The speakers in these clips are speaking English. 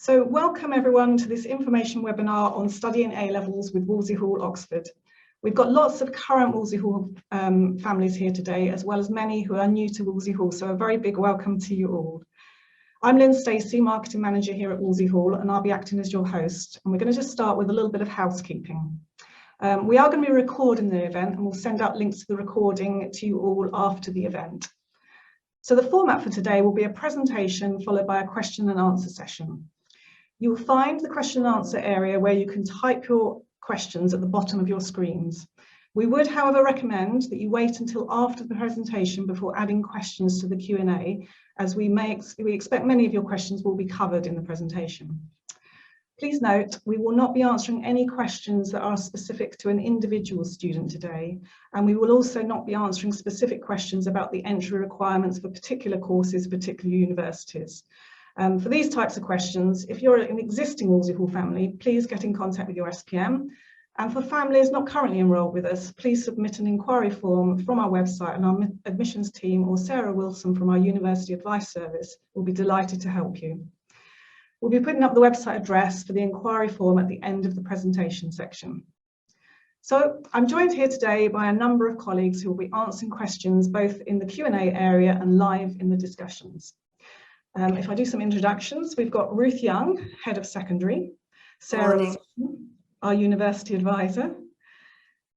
So welcome everyone to this information webinar on studying A-levels with Wolsey Hall Oxford. We've got lots of current Wolsey Hall families here today, as well as many who are new to Wolsey Hall, so a very big welcome to you all. I'm Lynn Stacey, Marketing Manager here at Wolsey Hall, and I'll be acting as your host. And we're going to just start with a little bit of housekeeping. We are going to be recording the event, and we'll send out links to the recording to you all after the event. So the format for today will be a presentation followed by a question and answer session. You will find the question and answer area where you can type your questions at the bottom of your screens. We would, however, recommend that you wait until after the presentation before adding questions to the Q&A, as we expect many of your questions will be covered in the presentation. Please note, we will not be answering any questions that are specific to an individual student today, and we will also not be answering specific questions about the entry requirements for particular courses, particular universities. For these types of questions, if you're an existing Wolsey Hall family, please get in contact with your SPM. And for families not currently enrolled with us, please submit an inquiry form from our website, and our admissions team or Sarah Wilson from our University Advice Service will be delighted to help you. We'll be putting up the website address for the inquiry form at the end of the presentation section. So I'm joined here today by a number of colleagues who will be answering questions both in the Q&A area and live in the discussions. If I do some introductions, we've got Ruth Young, Head of Secondary, Sarah Wilson, our University Advisor,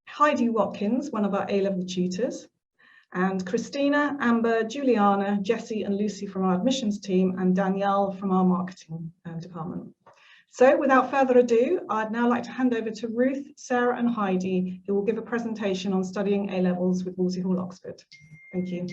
Heidi Watkins, one of our A-level tutors, and Christina, Amber, Juliana, Jessie and Lucy from our admissions team, and Danielle from our marketing department. So without further ado, I'd now like to hand over to Ruth, Sarah and Heidi, who will give a presentation on studying A-levels with Wolsey Hall Oxford. Thank you.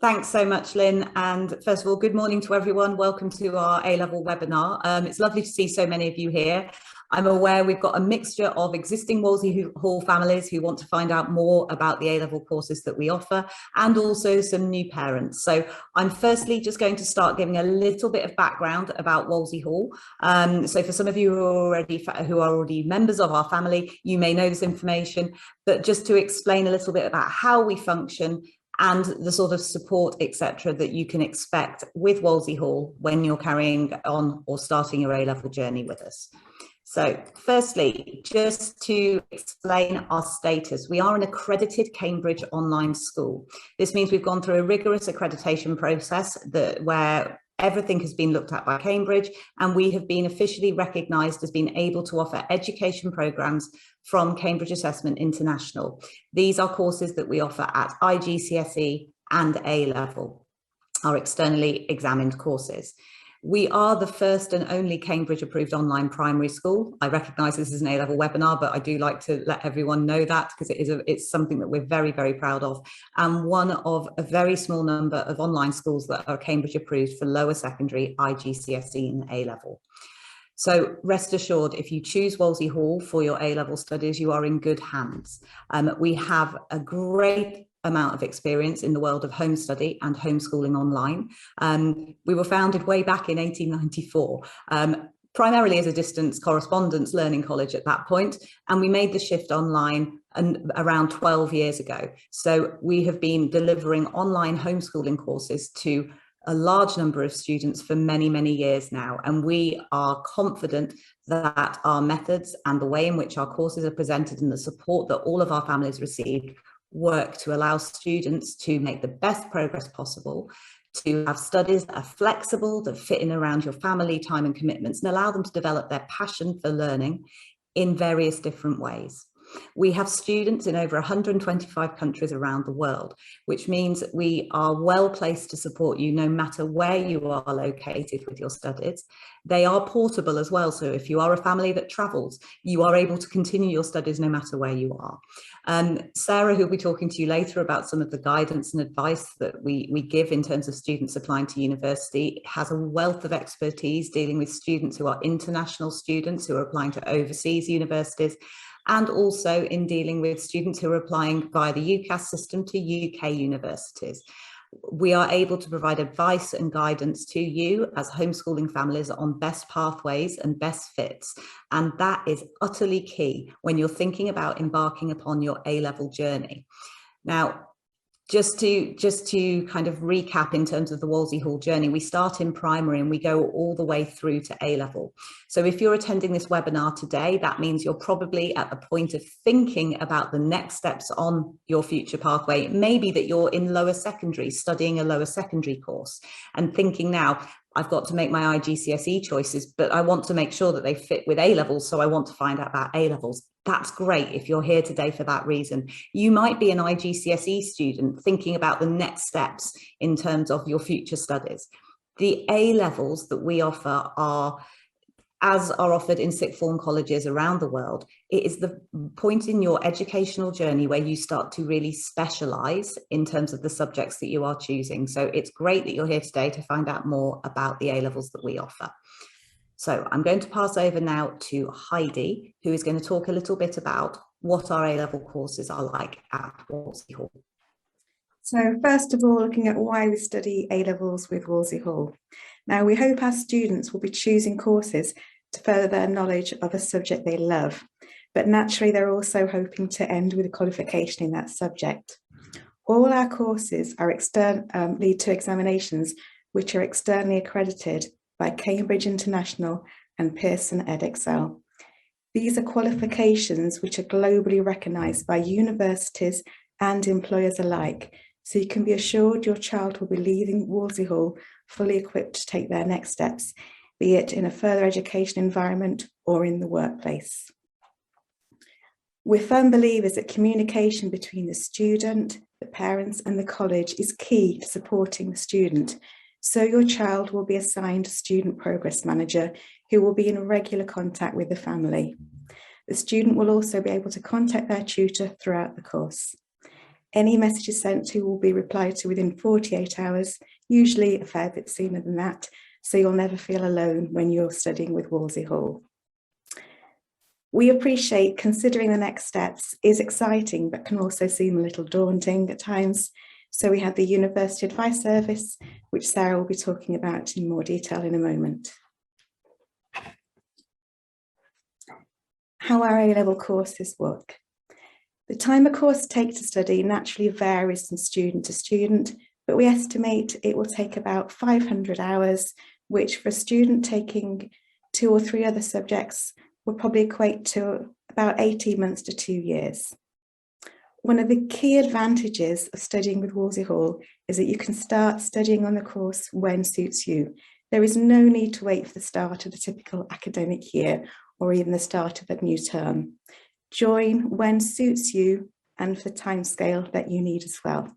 Thanks so much, Lynn. And first of all, good morning to everyone. Welcome to our A-level webinar. It's lovely to see so many of you here. I'm aware we've got a mixture of existing Wolsey Hall families who want to find out more about the A-level courses that we offer, and also some new parents. So I'm firstly just going to start giving a little bit of background about Wolsey Hall. So for some of you who are already members of our family, you may know this information, but just to explain a little bit about how we function and the sort of support, etc., that you can expect with Wolsey Hall when you're carrying on or starting your A-level journey with us. So firstly, just to explain our status, we are an accredited Cambridge online school. This means we've gone through a rigorous accreditation process where everything has been looked at by Cambridge, and we have been officially recognised as being able to offer education programmes from Cambridge Assessment International. These are courses that we offer at IGCSE and A-level, our externally examined courses. We are the first and only Cambridge approved online primary school. I recognise this is an A-level webinar, but I do like to let everyone know that because it's something that we're very, very proud of, and one of a very small number of online schools that are Cambridge approved for lower secondary, IGCSE and A-level. So rest assured, if you choose Wolsey Hall for your A-level studies, you are in good hands. We have a great amount of experience in the world of home study and homeschooling online. We were founded way back in 1894, primarily as a distance correspondence learning college at that point, and we made the shift online around 12 years ago. So we have been delivering online homeschooling courses to a large number of students for many, many years now, and we are confident that our methods and the way in which our courses are presented and the support that all of our families received work to allow students to make the best progress possible, to have studies that are flexible, that fit in around your family time and commitments, and allow them to develop their passion for learning in various different ways. We have students in over 125 countries around the world, which means we are well placed to support you no matter where you are located with your studies. They are portable as well, so if you are a family that travels, you are able to continue your studies no matter where you are. Sarah, who'll be talking to you later about some of the guidance and advice that we give in terms of students applying to university, has a wealth of expertise dealing with students who are international students who are applying to overseas universities, and also in dealing with students who are applying via the UCAS system to UK universities. We are able to provide advice and guidance to you as homeschooling families on best pathways and best fits. And that is utterly key when you're thinking about embarking upon your A-level journey. Now, Just to kind of recap in terms of the Wolsey Hall journey, we start in primary and we go all the way through to A level. So if you're attending this webinar today, that means you're probably at the point of thinking about the next steps on your future pathway. It may be that you're in lower secondary, studying a lower secondary course and thinking now, I've got to make my IGCSE choices, but I want to make sure that they fit with A levels. So I want to find out about A levels. That's great if you're here today for that reason. You might be an IGCSE student thinking about the next steps in terms of your future studies. The A levels that we offer are, as are offered in sixth form colleges around the world, it is the point in your educational journey where you start to really specialise in terms of the subjects that you are choosing. So it's great that you're here today to find out more about the A levels that we offer. So I'm going to pass over now to Heidi, who is going to talk a little bit about what our A-level courses are like at Wolsey Hall. So first of all, looking at why we study A-levels with Wolsey Hall. Now, we hope our students will be choosing courses to further their knowledge of a subject they love, but naturally they're also hoping to end with a qualification in that subject. All our courses are lead to examinations which are externally accredited by Cambridge International and Pearson Edexcel. These are qualifications which are globally recognised by universities and employers alike, so you can be assured your child will be leaving Wolsey Hall fully equipped to take their next steps, be it in a further education environment or in the workplace. We're firm believers that communication between the student, the parents and the college is key to supporting the student. So your child will be assigned a student progress manager who will be in regular contact with the family. The student will also be able to contact their tutor throughout the course. Any messages sent to will be replied to within 48 hours, usually a fair bit sooner than that, so you'll never feel alone when you're studying with Wolsey Hall. We appreciate considering the next steps is exciting, but can also seem a little daunting at times. So we have the University Advice Service, which Sarah will be talking about in more detail in a moment. How our A-level courses work. The time a course takes to study naturally varies from student to student, but we estimate it will take about 500 hours, which for a student taking 2 or 3 other subjects would probably equate to about 18 months to 2 years. One of the key advantages of studying with Wolsey Hall is that you can start studying on the course when suits you. There is no need to wait for the start of the typical academic year or even the start of a new term. Join when suits you and for the timescale that you need as well.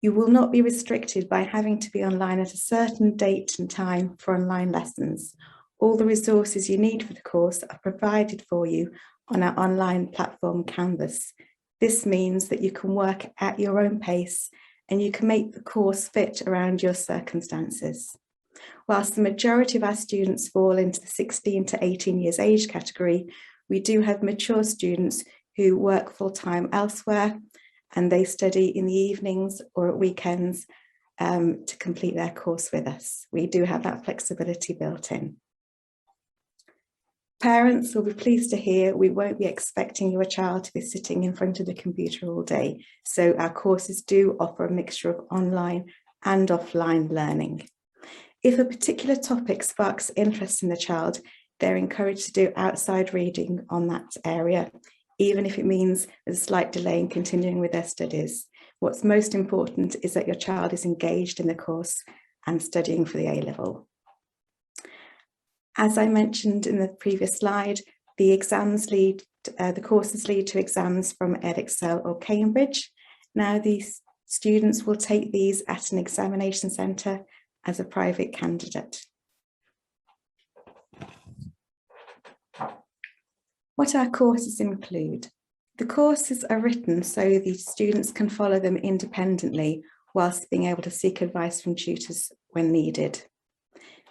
You will not be restricted by having to be online at a certain date and time for online lessons. All the resources you need for the course are provided for you on our online platform Canvas. This means that you can work at your own pace and you can make the course fit around your circumstances. Whilst the majority of our students fall into the 16 to 18 years age category, we do have mature students who work full-time elsewhere and they study in the evenings or at weekends to complete their course with us. We do have that flexibility built in. Parents will be pleased to hear we won't be expecting your child to be sitting in front of the computer all day. So our courses do offer a mixture of online and offline learning. If a particular topic sparks interest in the child, they're encouraged to do outside reading on that area, even if it means there's a slight delay in continuing with their studies. What's most important is that your child is engaged in the course and studying for the A-level. As I mentioned in the previous slide, the courses lead to exams from Edexcel or Cambridge. Now these students will take these at an examination centre as a private candidate. What our courses include. The courses are written so the students can follow them independently whilst being able to seek advice from tutors when needed.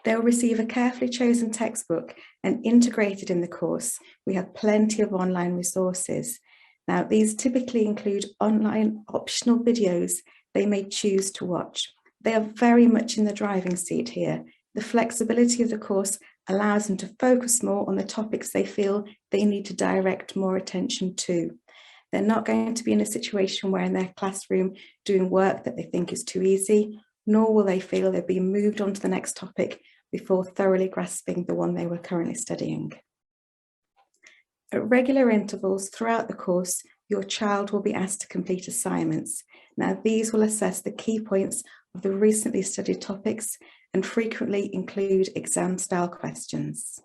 They will receive a carefully chosen textbook and integrated in the course, we have plenty of online resources. Now, these typically include online optional videos they may choose to watch. They are very much in the driving seat here. The flexibility of the course allows them to focus more on the topics they feel they need to direct more attention to. They're not going to be in a situation where in their classroom doing work that they think is too easy, nor will they feel they've been moved on to the next topic before thoroughly grasping the one they were currently studying. At regular intervals throughout the course, your child will be asked to complete assignments. Now, these will assess the key points of the recently studied topics and frequently include exam-style questions.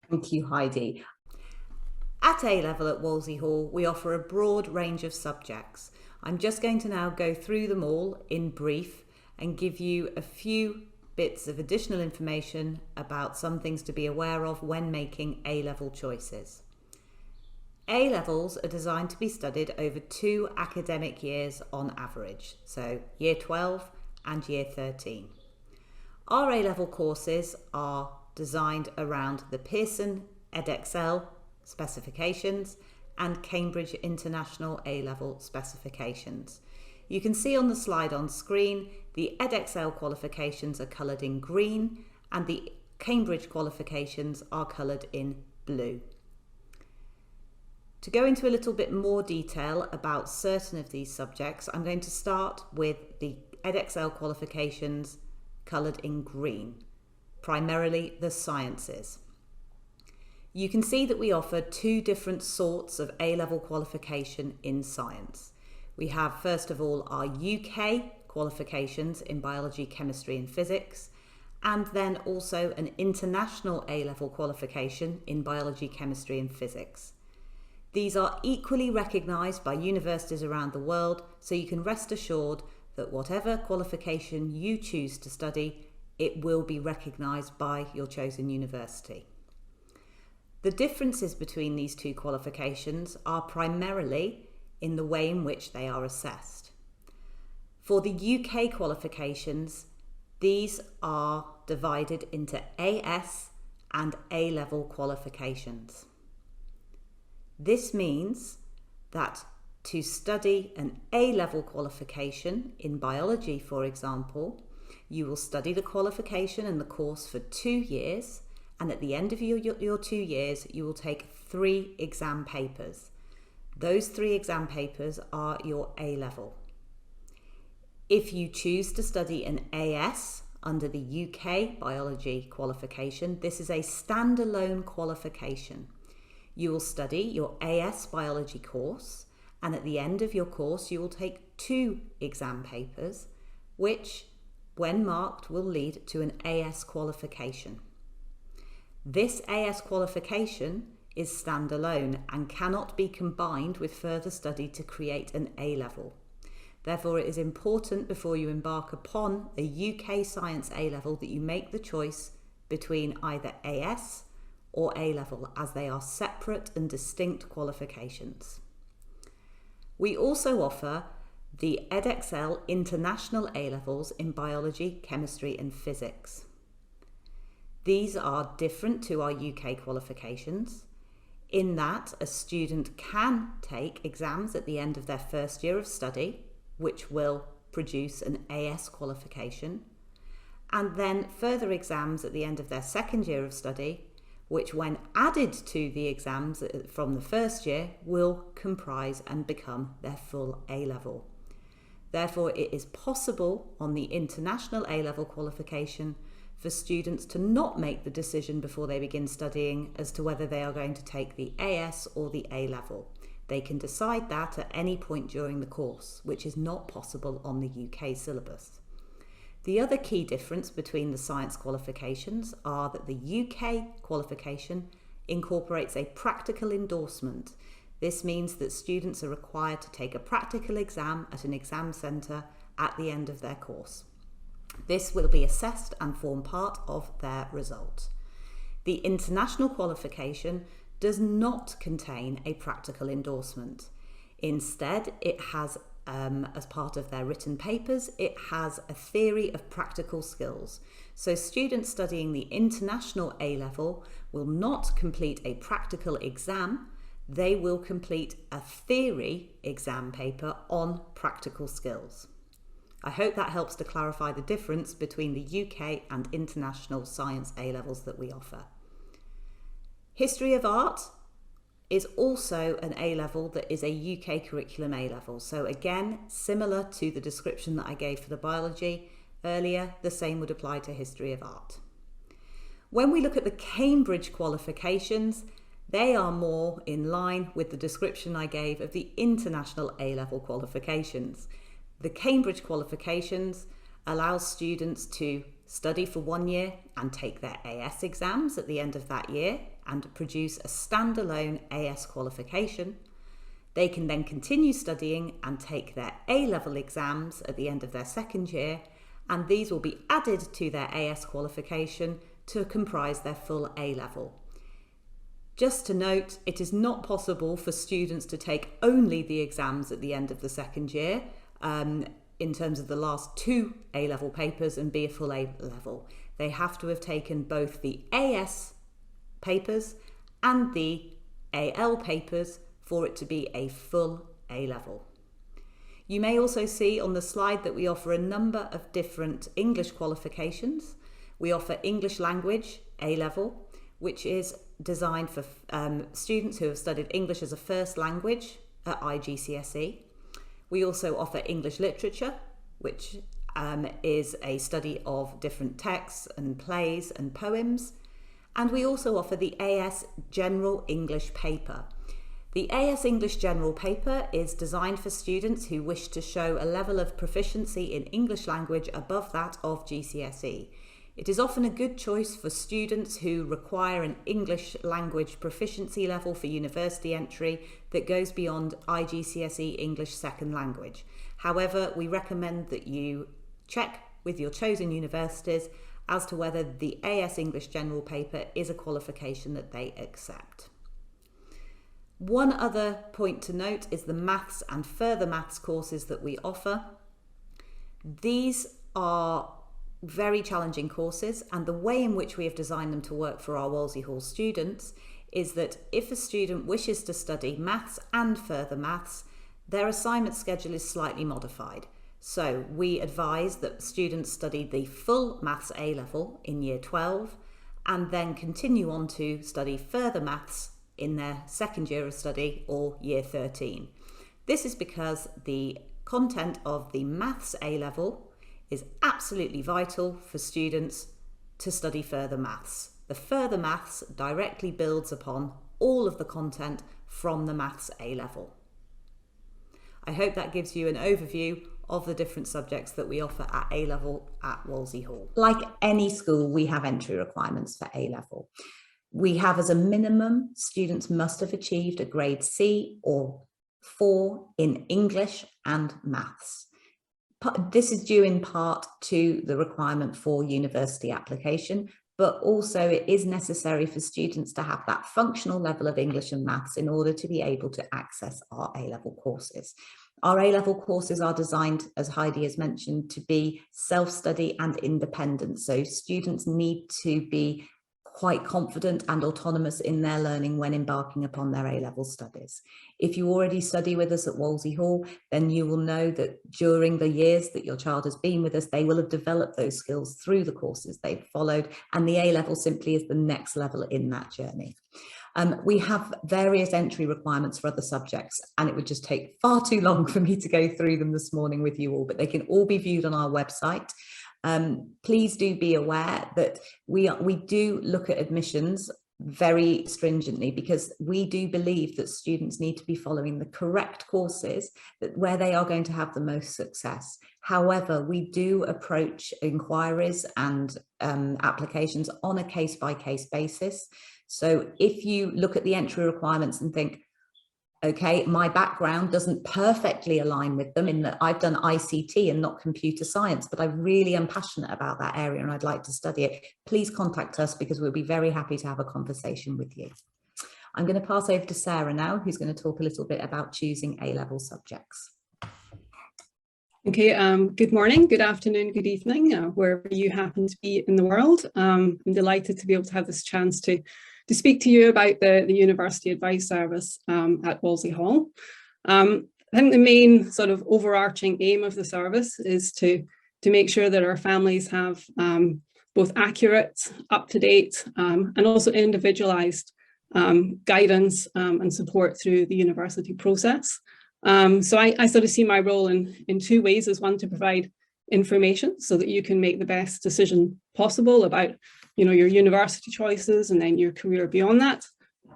Thank you, Heidi. At A-level at Wolsey Hall, we offer a broad range of subjects. I'm just going to now go through them all in brief and give you a few bits of additional information about some things to be aware of when making A-level choices. A-levels are designed to be studied over 2 academic years on average, so Year 12 and Year 13. Our A-level courses are designed around the Pearson Edexcel specifications and Cambridge International A-level specifications. You can see on the slide on screen the Edexcel qualifications are coloured in green and the Cambridge qualifications are coloured in blue. To go into a little bit more detail about certain of these subjects, I'm going to start with the Edexcel qualifications coloured in green, primarily the sciences. You can see that we offer 2 different sorts of A-level qualification in science. We have, first of all, our UK qualifications in biology, chemistry and physics, and then also an international A-level qualification in biology, chemistry and physics. These are equally recognised by universities around the world, so you can rest assured that whatever qualification you choose to study, it will be recognised by your chosen university. The differences between these 2 qualifications are primarily in the way in which they are assessed. For the UK qualifications, these are divided into AS and A-level qualifications. This means that to study an A-level qualification in biology, for example, you will study the qualification and the course for 2 years, and at the end of your 2 years, you will take 3 exam papers. Those 3 exam papers are your A-level. If you choose to study an AS under the UK biology qualification, this is a standalone qualification. You will study your AS biology course, and at the end of your course, you will take 2 exam papers, which, when marked, will lead to an AS qualification. This AS qualification is standalone and cannot be combined with further study to create an A-level. Therefore, it is important before you embark upon a UK Science A-level that you make the choice between either AS or A-level, as they are separate and distinct qualifications. We also offer the Edexcel International A-levels in biology, chemistry and physics. These are different to our UK qualifications in that a student can take exams at the end of their first year of study, which will produce an AS qualification, and then further exams at the end of their second year of study, which when added to the exams from the first year will comprise and become their full A-level. Therefore, it is possible on the international A-level qualification for students to not make the decision before they begin studying as to whether they are going to take the AS or the A-level. They can decide that at any point during the course, which is not possible on the UK syllabus. The other key difference between the science qualifications are that the UK qualification incorporates a practical endorsement. This means that students are required to take a practical exam at an exam centre at the end of their course. This will be assessed and form part of their result. The international qualification does not contain a practical endorsement. Instead, it has, as part of their written papers, it has a theory of practical skills. So students studying the international A-level will not complete a practical exam, they will complete a theory exam paper on practical skills. I hope that helps to clarify the difference between the UK and international science A-levels that we offer. History of art is also an A-level that is a UK curriculum A-level. So again, similar to the description that I gave for the biology earlier, the same would apply to history of art. When we look at the Cambridge qualifications, they are more in line with the description I gave of the international A-level qualifications. The Cambridge qualifications allows students to study for 1 year and take their AS exams at the end of that year and produce a standalone AS qualification. They can then continue studying and take their A-level exams at the end of their second year, and these will be added to their AS qualification to comprise their full A-level. Just to note, it is not possible for students to take only the exams at the end of the second year in terms of the last 2 A-level papers and be a full A-level. They have to have taken both the AS papers and the AL papers for it to be a full A-level. You may also see on the slide that we offer a number of different English qualifications. We offer English language A-level, which is designed for students who have studied English as a first language at IGCSE. We also offer English literature, which is a study of different texts and plays and poems. And we also offer the AS General English paper. The AS English General paper is designed for students who wish to show a level of proficiency in English language above that of GCSE. It is often a good choice for students who require an English language proficiency level for university entry that goes beyond IGCSE English Second Language. However, we recommend that you check with your chosen universities as to whether the AS English General paper is a qualification that they accept. One other point to note is the maths and further maths courses that we offer. These are very challenging courses, and the way in which we have designed them to work for our Wolsey Hall students is that if a student wishes to study maths and further maths, their assignment schedule is slightly modified. So we advise that students study the full maths A-level in year 12 and then continue on to study further maths in their second year of study or year 13. This is because the content of the maths A-level is absolutely vital for students to study further maths. The further maths directly builds upon all of the content from the maths A-level. I hope that gives you an overview of the different subjects that we offer at A-level at Wolsey Hall. Like any school, we have entry requirements for A-level. We have as a minimum, students must have achieved a grade C or 4 in English and maths. This is due in part to the requirement for university application, but also it is necessary for students to have that functional level of English and maths in order to be able to access our A-level courses. Our A-level courses are designed, as Heidi has mentioned, to be self-study and independent. So students need to be quite confident and autonomous in their learning when embarking upon their A-level studies. If you already study with us at Wolsey Hall, then you will know that during the years that your child has been with us, they will have developed those skills through the courses they've followed, and the A-level simply is the next level in that journey. We have various entry requirements for other subjects, and it would just take far too long for me to go through them this morning with you all, but they can all be viewed on our website. Please do be aware that we do look at admissions very stringently, because we do believe that students need to be following the correct courses where they are going to have the most success. However, we do approach inquiries and applications on a case-by-case basis. So if you look at the entry requirements and think, okay, my background doesn't perfectly align with them in that I've done ICT and not computer science, but I really am passionate about that area and I'd like to study it, please contact us, because we'll be very happy to have a conversation with you. I'm going to pass over to Sarah now, who's going to talk a little bit about choosing A-level subjects. Okay, good morning, good afternoon, good evening, wherever you happen to be in the world. I'm delighted to be able to have this chance to speak to you about the University Advice Service at Wolsey Hall. I think the main sort of overarching aim of the service is to make sure that our families have both accurate, up-to-date and also individualised guidance and support through the university process. So I sort of see my role in two ways. As one, to provide information so that you can make the best decision possible about, your university choices and then your career beyond that.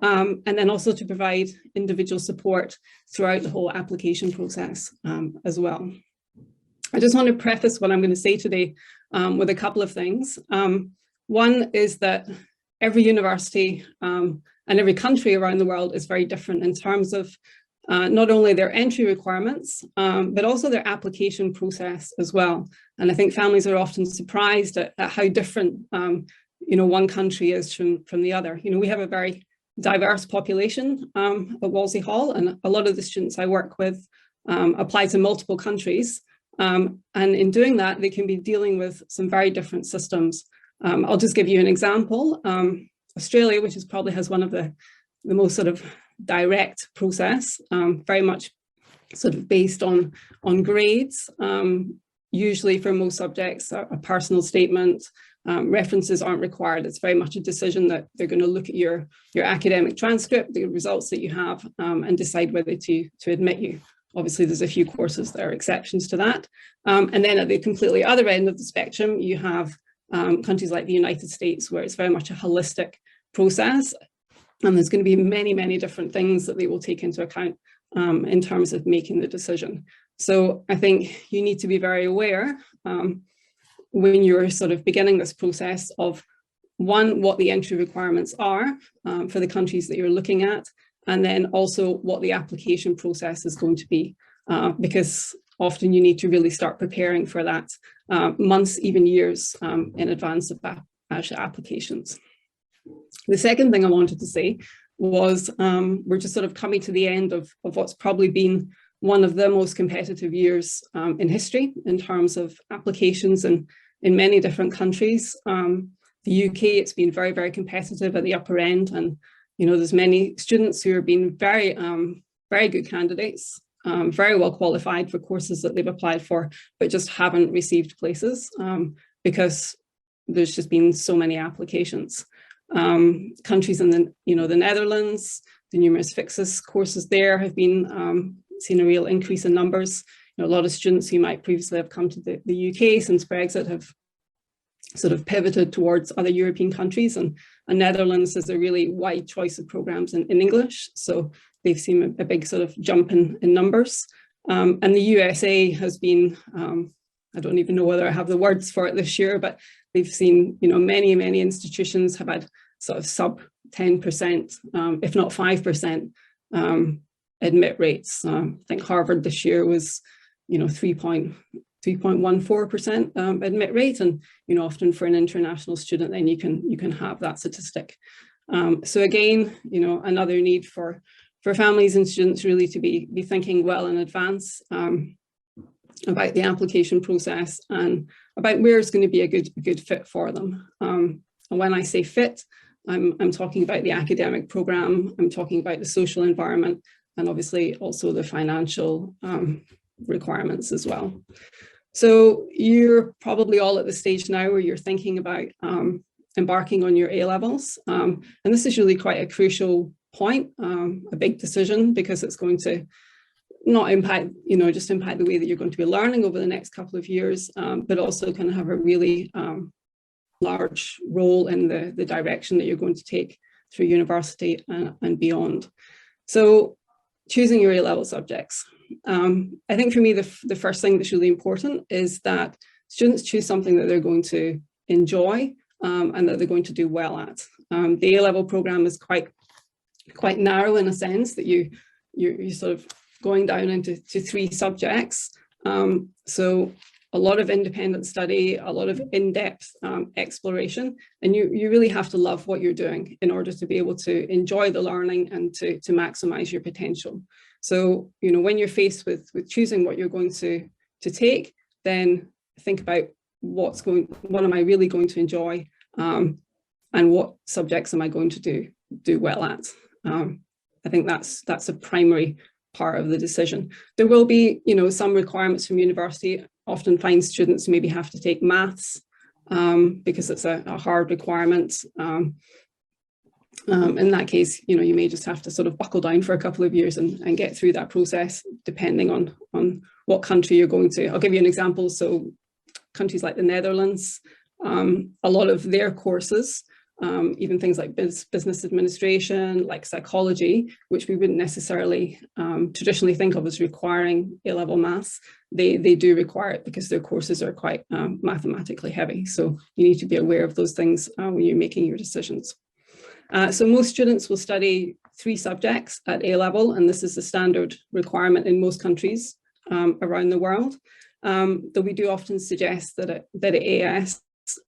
And then also to provide individual support throughout the whole application process as well. I just want to preface what I'm going to say today with a couple of things. One is that every university and every country around the world is very different in terms of not only their entry requirements, but also their application process as well. And I think families are often surprised at how different, one country is from the other. We have a very diverse population at Wolsey Hall, and a lot of the students I work with apply to multiple countries. And in doing that, they can be dealing with some very different systems. I'll just give you an example. Australia, which probably has one of the most sort of direct process, very much sort of based on grades. Usually for most subjects, a personal statement, references aren't required. It's very much a decision that they're going to look at your academic transcript, the results that you have, and decide whether to admit you. Obviously, there's a few courses that are exceptions to that. And then at the completely other end of the spectrum, you have countries like the United States, where it's very much a holistic process. And there's going to be many, many different things that they will take into account in terms of making the decision. So I think you need to be very aware when you're sort of beginning this process of, one, what the entry requirements are for the countries that you're looking at, and then also what the application process is going to be, because often you need to really start preparing for that months, even years in advance of applications. The second thing I wanted to say was we're just sort of coming to the end of what's probably been one of the most competitive years in history in terms of applications in many different countries. The UK, it's been very, very competitive at the upper end, and there's many students who are being very, very good candidates, very well qualified for courses that they've applied for, but just haven't received places because there's just been so many applications. Countries in the Netherlands, the numerous fixes courses there have been seen a real increase in numbers. A lot of students who might previously have come to the UK since Brexit have sort of pivoted towards other European countries, and Netherlands has a really wide choice of programs in English, so they've seen a big sort of jump in numbers. And the USA has been, I don't even know whether I have the words for it this year, but they've seen, many, many institutions have had sort of sub 10%, if not 5%, admit rates. I think Harvard this year was, 3.14% admit rate, and often for an international student, then you can have that statistic. So again, another need for families and students really to be thinking well in advance about the application process and about where it's going to be a good fit for them. And when I say fit, I'm talking about the academic program, I'm talking about the social environment, and obviously also the financial requirements as well. So you're probably all at the stage now where you're thinking about embarking on your A-levels. And this is really quite a crucial point, a big decision, because it's going to not impact, just impact the way that you're going to be learning over the next couple of years, but also kind of have a really large role in the direction that you're going to take through university and beyond. So choosing your A-level subjects. I think for me, the first thing that's really important is that students choose something that they're going to enjoy and that they're going to do well at. The A-level program is quite narrow in a sense that you're sort of going down into three subjects. So a lot of independent study, a lot of in-depth exploration, and you really have to love what you're doing in order to be able to enjoy the learning and to maximize your potential. So, when you're faced with choosing what you're going to take, then think about what am I really going to enjoy, and what subjects am I going to do well at. I think that's a primary part of the decision. There will be, some requirements from university. Often find students maybe have to take maths because it's a hard requirement. In that case, you may just have to sort of buckle down for a couple of years and get through that process, depending on what country you're going to. I'll give you an example. So countries like the Netherlands, a lot of their courses, even things like business administration, like psychology, which we wouldn't necessarily traditionally think of as requiring A-level maths, they do require it because their courses are quite mathematically heavy. So you need to be aware of those things when you're making your decisions. So most students will study 3 subjects at A-level, and this is the standard requirement in most countries around the world. Though we do often suggest that at AS,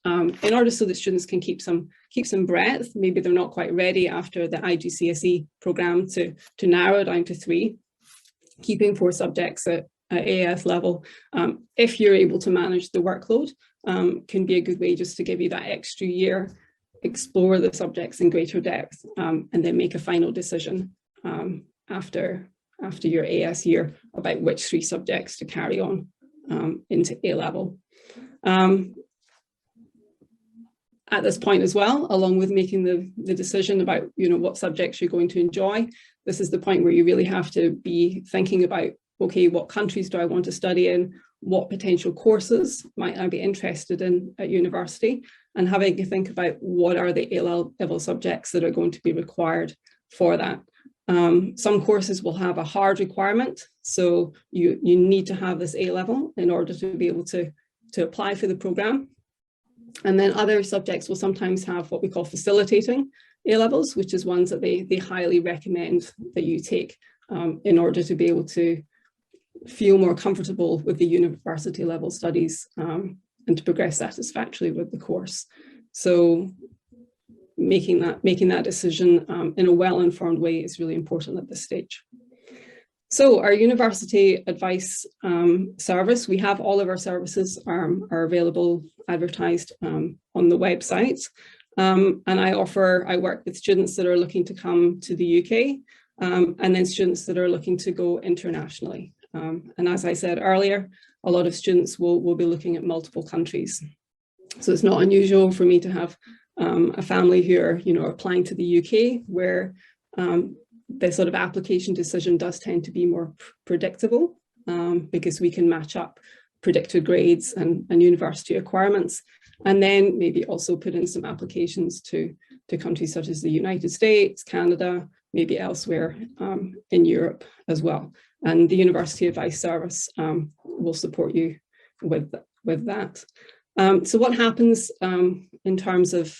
in order so that students can keep some breadth, maybe they're not quite ready after the IGCSE programme to narrow down to 3, keeping 4 subjects at AS level, if you're able to manage the workload, can be a good way just to give you that extra year, explore the subjects in greater depth, and then make a final decision after your AS year about which 3 subjects to carry on into A-level. At this point as well, along with making the decision about what subjects you're going to enjoy, this is the point where you really have to be thinking about, okay, what countries do I want to study in? What potential courses might I be interested in at university? And having to think about what are the A-level subjects that are going to be required for that. Some courses will have a hard requirement, so you need to have this A-level in order to be able to apply for the programme. And then other subjects will sometimes have what we call facilitating A-levels, which is ones that they highly recommend that you take in order to be able to feel more comfortable with the university level studies and to progress satisfactorily with the course. So making that decision in a well-informed way is really important at this stage. So our university advice service, we have all of our services are available, advertised on the website. And I work with students that are looking to come to the UK and then students that are looking to go internationally. And as I said earlier, a lot of students will be looking at multiple countries. So it's not unusual for me to have a family who are applying to the UK, where the sort of application decision does tend to be more predictable because we can match up predicted grades and university requirements, and then maybe also put in some applications to countries such as the United States, Canada, maybe elsewhere in Europe as well. And the University Advice Service will support you with that. So what happens in terms of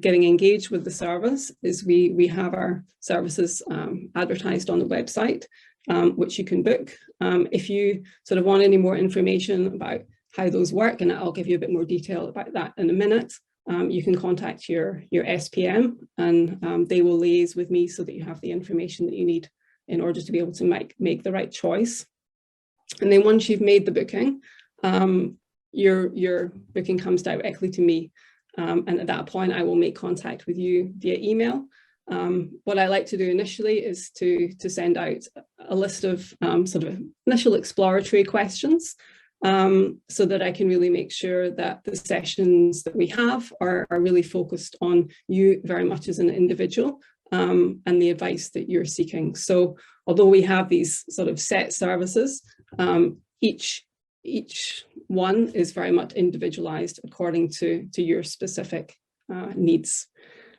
getting engaged with the service is we have our services advertised on the website, which you can book. If you sort of want any more information about how those work, and I'll give you a bit more detail about that in a minute, you can contact your SPM and they will liaise with me so that you have the information that you need in order to be able to make the right choice. And then once you've made the booking, your booking comes directly to me. And at that point, I will make contact with you via email. What I like to do initially is to send out a list of sort of initial exploratory questions so that I can really make sure that the sessions that we have are really focused on you very much as an individual and the advice that you're seeking. So although we have these sort of set services, each one is very much individualized according to your specific needs.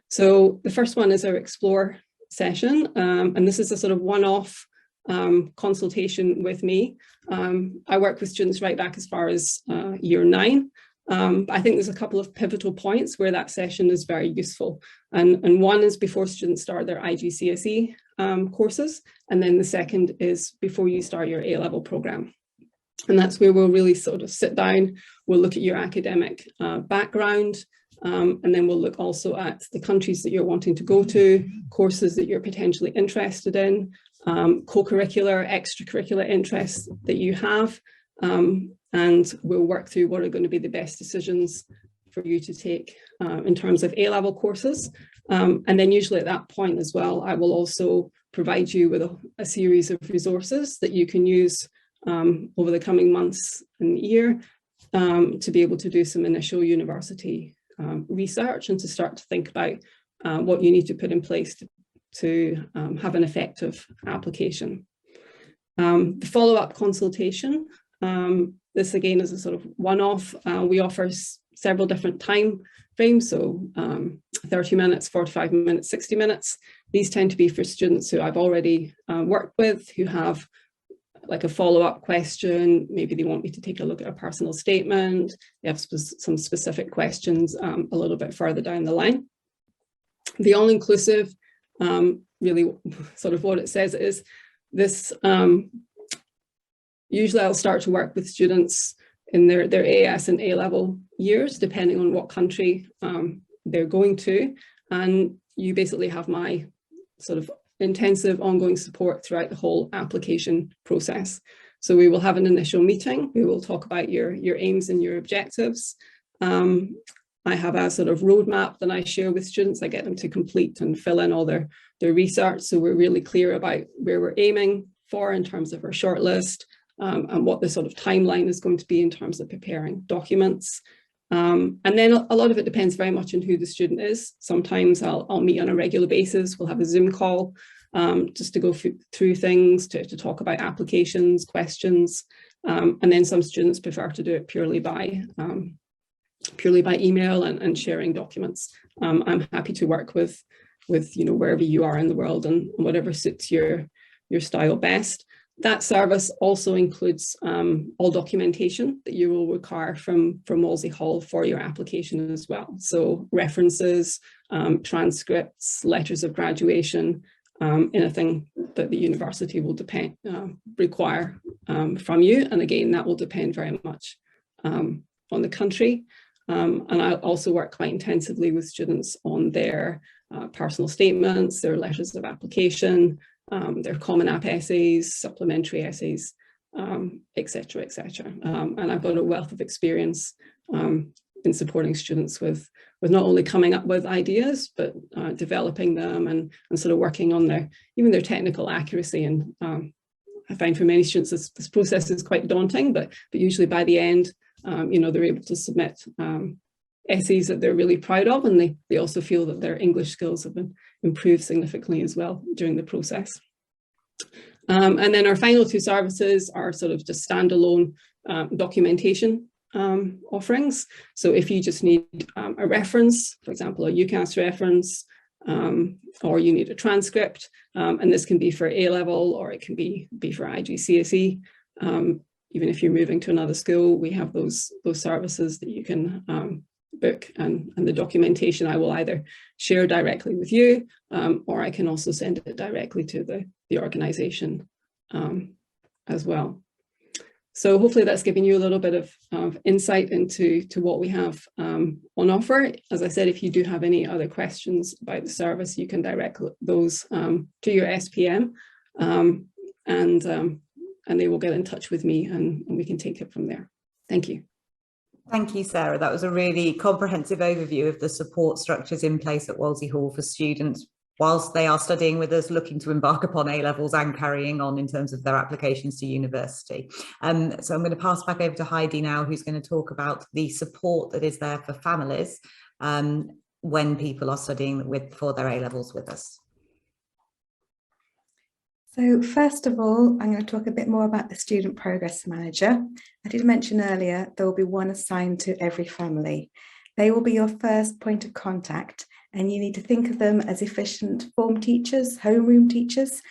So the first one is our Explore session, and this is a sort of one-off consultation with me. I work with students right back as far as year 9. But I think there's a couple of pivotal points where that session is very useful. And one is before students start their IGCSE courses, and then the second is before you start your A-level programme. And that's where we'll really sort of sit down, we'll look at your academic background, and then we'll look also at the countries that you're wanting to go to, courses that you're potentially interested in, co-curricular, extracurricular interests that you have, and we'll work through what are going to be the best decisions for you to take in terms of A-level courses. And then usually at that point as well, I will also provide you with a series of resources that you can use over the coming months and year to be able to do some initial university research and to start to think about what you need to put in place to have an effective application. The follow-up consultation, this again is a sort of one-off. We offer several different time frames, so 30 minutes, 45 minutes, 60 minutes. These tend to be for students who I've already worked with, who have like a follow-up question. Maybe they want me to take a look at a personal statement. They have some specific questions a little bit further down the line. The all-inclusive, really sort of what it says is this, usually I'll start to work with students in their AS and A-level years, depending on what country they're going to. And you basically have my sort of intensive ongoing support throughout the whole application process. So we will have an initial meeting. We will talk about your aims and your objectives. I have a sort of roadmap that I share with students. I get them to complete and fill in all their research. So we're really clear about where we're aiming for in terms of our shortlist, and what the sort of timeline is going to be in terms of preparing documents. And then a lot of it depends very much on who the student is. Sometimes I'll meet on a regular basis. We'll have a Zoom call just to go through things, to talk about applications, questions. And then some students prefer to do it purely by email and sharing documents. I'm happy to work with wherever you are in the world and whatever suits your style best. That service also includes all documentation that you will require from Wolsey Hall for your application as well. So references, transcripts, letters of graduation, anything that the university will require from you. And again, that will depend very much on the country. And I also work quite intensively with students on their personal statements, their letters of application, their Common App essays, supplementary essays, etc., etc. And I've got a wealth of experience in supporting students with not only coming up with ideas, but developing them and sort of working on even their technical accuracy. And I find for many students this process is quite daunting, but usually by the end, they're able to submit essays that they're really proud of, and they also feel that their English skills have been improved significantly as well during the process. And then our final two services are sort of just standalone documentation offerings. So if you just need a reference, for example, a UCAS reference, or you need a transcript, and this can be for A-level or it can be for IGCSE. Even if you're moving to another school, we have those services that you can book, and the documentation I will either share directly with you, or I can also send it directly to the organisation as well. So hopefully that's giving you a little bit of insight into what we have on offer. As I said, if you do have any other questions about the service, you can direct those to your SPM, and they will get in touch with me and we can take it from there. Thank you. Thank you, Sarah. That was a really comprehensive overview of the support structures in place at Wolsey Hall for students whilst they are studying with us, looking to embark upon A-levels and carrying on in terms of their applications to university. So I'm going to pass back over to Heidi now, who's going to talk about the support that is there for families when people are studying for their A-levels with us. So first of all, I'm going to talk a bit more about the Student Progress Manager. I did mention earlier, there will be one assigned to every family. They will be your first point of contact, and you need to think of them as efficient form teachers, homeroom teachers.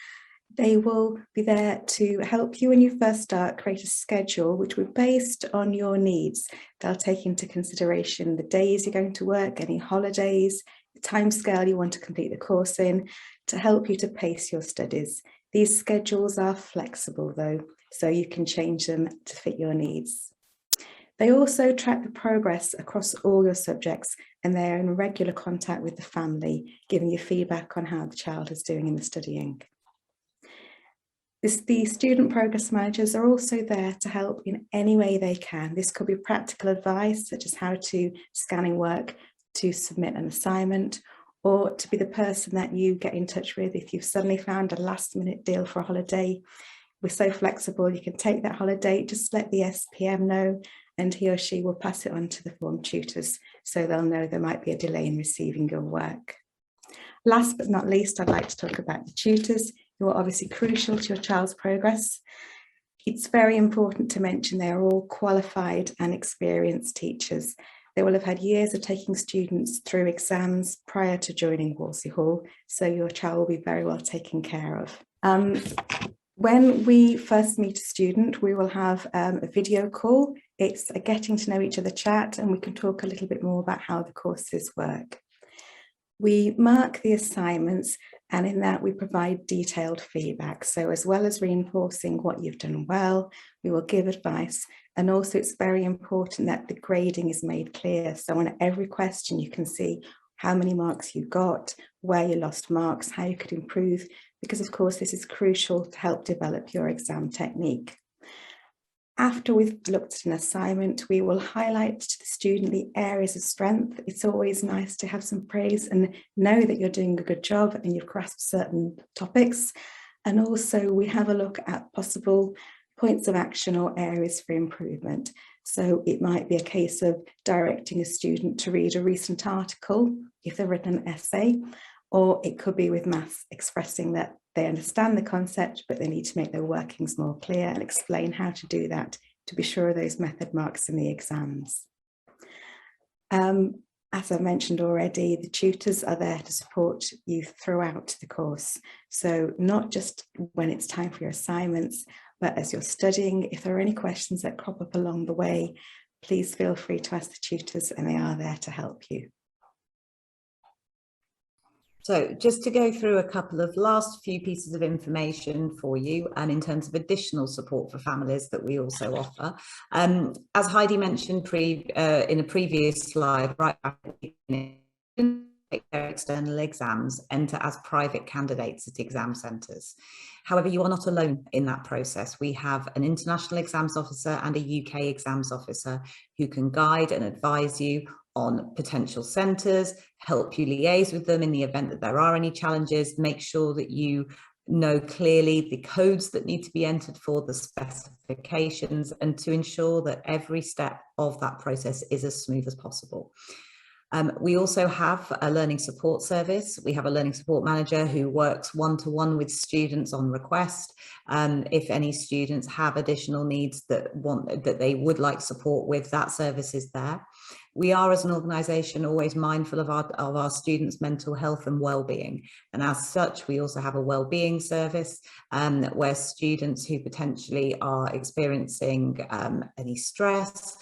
They will be there to help you when you first start, create a schedule which will be based on your needs. They'll take into consideration the days you're going to work, any holidays, the timescale you want to complete the course in, to help you to pace your studies. These schedules are flexible though, so you can change them to fit your needs. They also track the progress across all your subjects, and they're in regular contact with the family, giving you feedback on how the child is doing in the studying. The Student Progress Managers are also there to help in any way they can. This could be practical advice, such as how to scanning work to submit an assignment, or to be the person that you get in touch with if you've suddenly found a last-minute deal for a holiday. We're so flexible, you can take that holiday, just let the SPM know, and he or she will pass it on to the form tutors, so they'll know there might be a delay in receiving your work. Last but not least, I'd like to talk about the tutors, who are obviously crucial to your child's progress. It's very important to mention they are all qualified and experienced teachers. They will have had years of taking students through exams prior to joining Wolsey Hall, so your child will be very well taken care of. When we first meet a student, we will have a video call. It's a getting to know each other chat, and we can talk a little bit more about how the courses work. We mark the assignments, and in that we provide detailed feedback. So as well as reinforcing what you've done well, we will give advice. And also it's very important that the grading is made clear. So on every question you can see how many marks you got, where you lost marks, how you could improve, because of course this is crucial to help develop your exam technique. After we've looked at an assignment, we will highlight to the student the areas of strength. It's always nice to have some praise and know that you're doing a good job and you've grasped certain topics. And also we have a look at possible points of action or areas for improvement. So it might be a case of directing a student to read a recent article if they've written an essay, or it could be with maths, expressing that they understand the concept, but they need to make their workings more clear and explain how to do that to be sure of those method marks in the exams. As I mentioned already, the tutors are there to support you throughout the course. So not just when it's time for your assignments, but as you're studying, if there are any questions that crop up along the way, please feel free to ask the tutors, and they are there to help you. So just to go through a couple of last few pieces of information for you, and in terms of additional support for families that we also offer. As Heidi mentioned in a previous slide, right back at the beginning, their external exams, enter as private candidates at exam centres. However, you are not alone in that process. We have an international exams officer and a UK exams officer who can guide and advise you on potential centres, help you liaise with them in the event that there are any challenges, make sure that you know clearly the codes that need to be entered for the specifications, and to ensure that every step of that process is as smooth as possible. We also have a learning support service. We have a learning support manager who works one-to-one with students on request. If any students have additional needs that they would like support with, that service is there. We are, as an organisation, always mindful of our students' mental health and well-being, and as such we also have a well-being service where students who potentially are experiencing any stress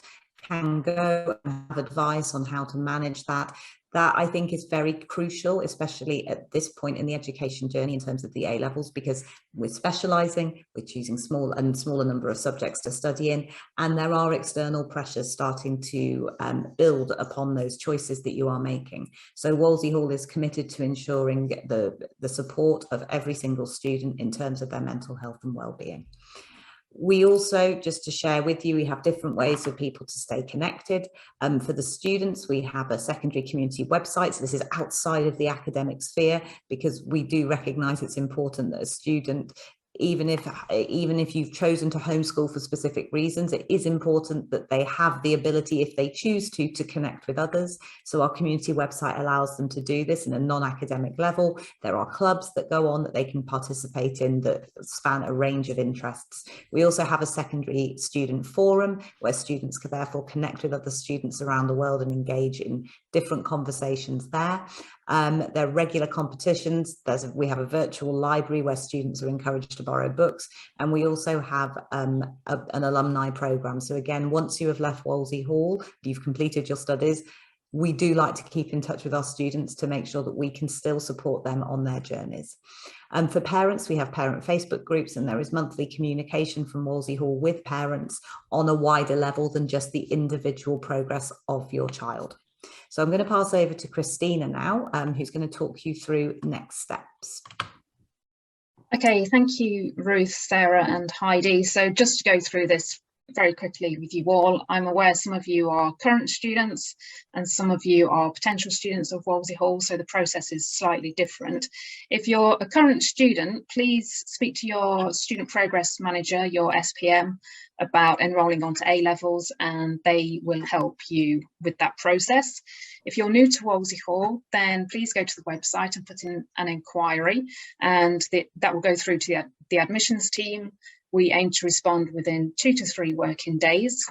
can go and have advice on how to manage that. That I think is very crucial, especially at this point in the education journey in terms of the A levels, because we're specialising, we're choosing smaller number of subjects to study in, and there are external pressures starting to build upon those choices that you are making. So Wolsey Hall is committed to ensuring the support of every single student in terms of their mental health and well-being. We also, just to share with you, we have different ways for people to stay connected. For the students, we have a secondary community website. So this is outside of the academic sphere, because we do recognise it's important that a student, even if you've chosen to homeschool for specific reasons, it is important that they have the ability, if they choose to connect with others. So our community website allows them to do this in a non-academic level. There are clubs that go on that they can participate in that span a range of interests. We also have a secondary student forum where students can therefore connect with other students around the world and engage in different conversations there. There are regular competitions. We have a virtual library where students are encouraged to borrow books, and we also have an alumni program. So again, once you have left Wolsey Hall, you've completed your studies, we do like to keep in touch with our students to make sure that we can still support them on their journeys. And for parents, we have parent Facebook groups, and there is monthly communication from Wolsey Hall with parents on a wider level than just the individual progress of your child. So I'm going to pass over to Christina now, who's going to talk you through next steps. Okay, thank you, Ruth, Sarah and Heidi. So just to go through this very quickly with you all. I'm aware some of you are current students and some of you are potential students of Wolsey Hall, so the process is slightly different. If you're a current student, please speak to your student progress manager, your SPM, about enrolling onto A-levels, and they will help you with that process. If you're new to Wolsey Hall, then please go to the website and put in an inquiry, and that will go through to the admissions team. We aim to respond within 2 to 3 working days.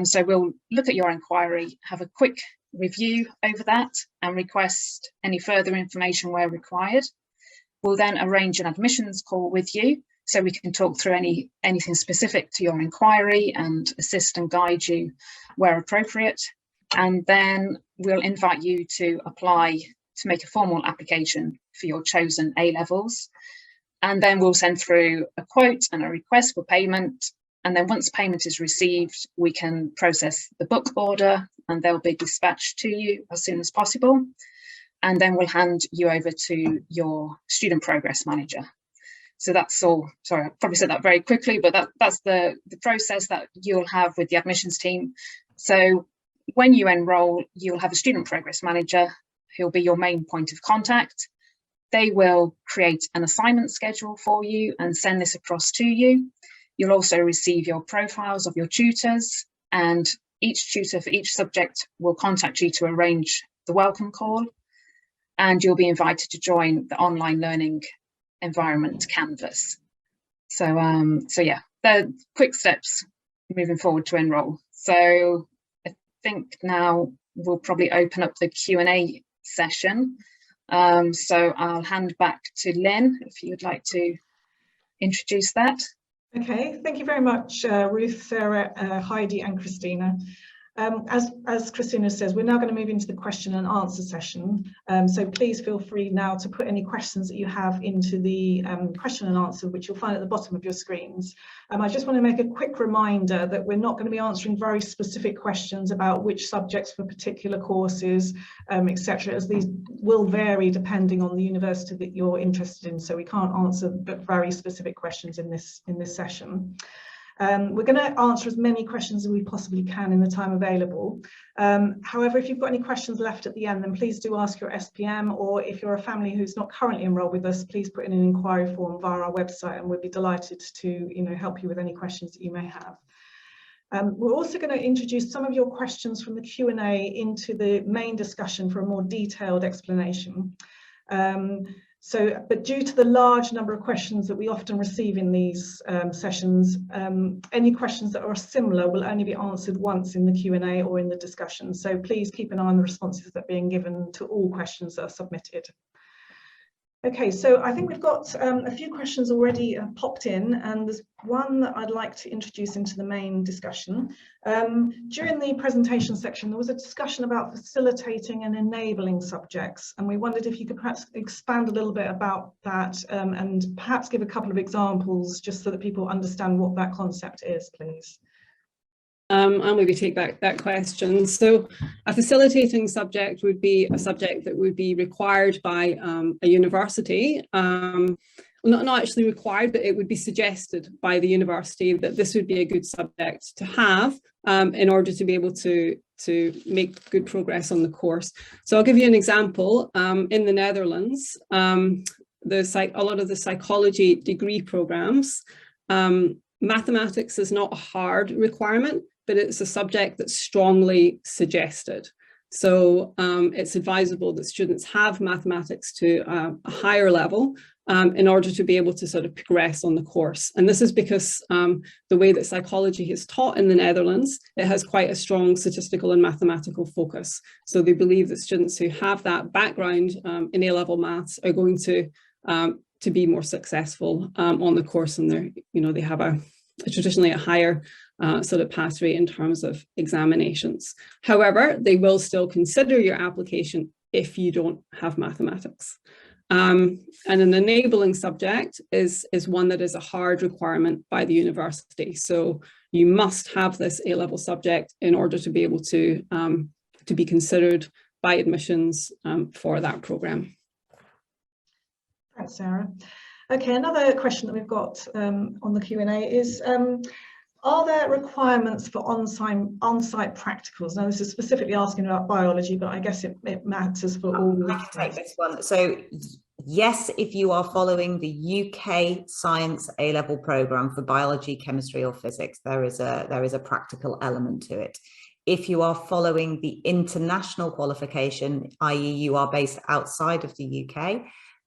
So we'll look at your inquiry, have a quick review over that and request any further information where required. We'll then arrange an admissions call with you so we can talk through anything specific to your inquiry and assist and guide you where appropriate. And then we'll invite you to apply to make a formal application for your chosen A-levels. And then we'll send through a quote and a request for payment. And then once payment is received, we can process the book order and they'll be dispatched to you as soon as possible. And then we'll hand you over to your student progress manager. So that's all. Sorry, I probably said that very quickly, but that's the process that you'll have with the admissions team. So when you enrol, you'll have a student progress manager who'll be your main point of contact. They will create an assignment schedule for you and send this across to you. You'll also receive your profiles of your tutors, and each tutor for each subject will contact you to arrange the welcome call, and you'll be invited to join the online learning environment Canvas. So yeah, they're quick steps moving forward to enrol. So I think now we'll probably open up the Q&A session. So I'll hand back to Lynn if you would like to introduce that. Okay, thank you very much, Ruth, Sarah, Heidi and Christina. As Christina says, we're now going to move into the question and answer session. So please feel free now to put any questions that you have into the question and answer, which you'll find at the bottom of your screens. I just want to make a quick reminder that we're not going to be answering very specific questions about which subjects for particular courses, etc., as these will vary depending on the university that you're interested in. So we can't answer very specific questions in this session. We're going to answer as many questions as we possibly can in the time available. However, if you've got any questions left at the end, then please do ask your SPM, or if you're a family who's not currently enrolled with us, please put in an inquiry form via our website and we'll be delighted to help you with any questions that you may have. We're also going to introduce some of your questions from the Q&A into the main discussion for a more detailed explanation. But due to the large number of questions that we often receive in these sessions, any questions that are similar will only be answered once in the Q&A or in the discussion. So please keep an eye on the responses that are being given to all questions that are submitted. Okay, so I think we've got a few questions already popped in, and there's one that I'd like to introduce into the main discussion. During the presentation section, there was a discussion about facilitating and enabling subjects, and we wondered if you could perhaps expand a little bit about that and perhaps give a couple of examples just so that people understand what that concept is, please. I'll maybe take that question. So a facilitating subject would be a subject that would be required by a university. Not actually required, but it would be suggested by the university that this would be a good subject to have in order to be able to make good progress on the course. So I'll give you an example. In the Netherlands, a lot of the psychology degree programs, mathematics is not a hard requirement, but it's a subject that's strongly suggested. So it's advisable that students have mathematics to a higher level in order to be able to sort of progress on the course. And this is because the way that psychology is taught in the Netherlands, it has quite a strong statistical and mathematical focus. So they believe that students who have that background in A-level maths are going to be more successful on the course, and they have traditionally a higher sort of pass rate in terms of examinations. However, they will still consider your application if you don't have mathematics. And an enabling subject is one that is a hard requirement by the university. So you must have this A-level subject in order to be able to be considered by admissions for that programme. Thanks, Sarah. Okay, another question that we've got on the Q&A is, Are there requirements for on-site practicals? Now, this is specifically asking about biology, but I guess it matters for all. I can take this one. So yes, if you are following the UK Science A-level programme for biology, chemistry or physics, there is a practical element to it. If you are following the international qualification, i.e. you are based outside of the UK,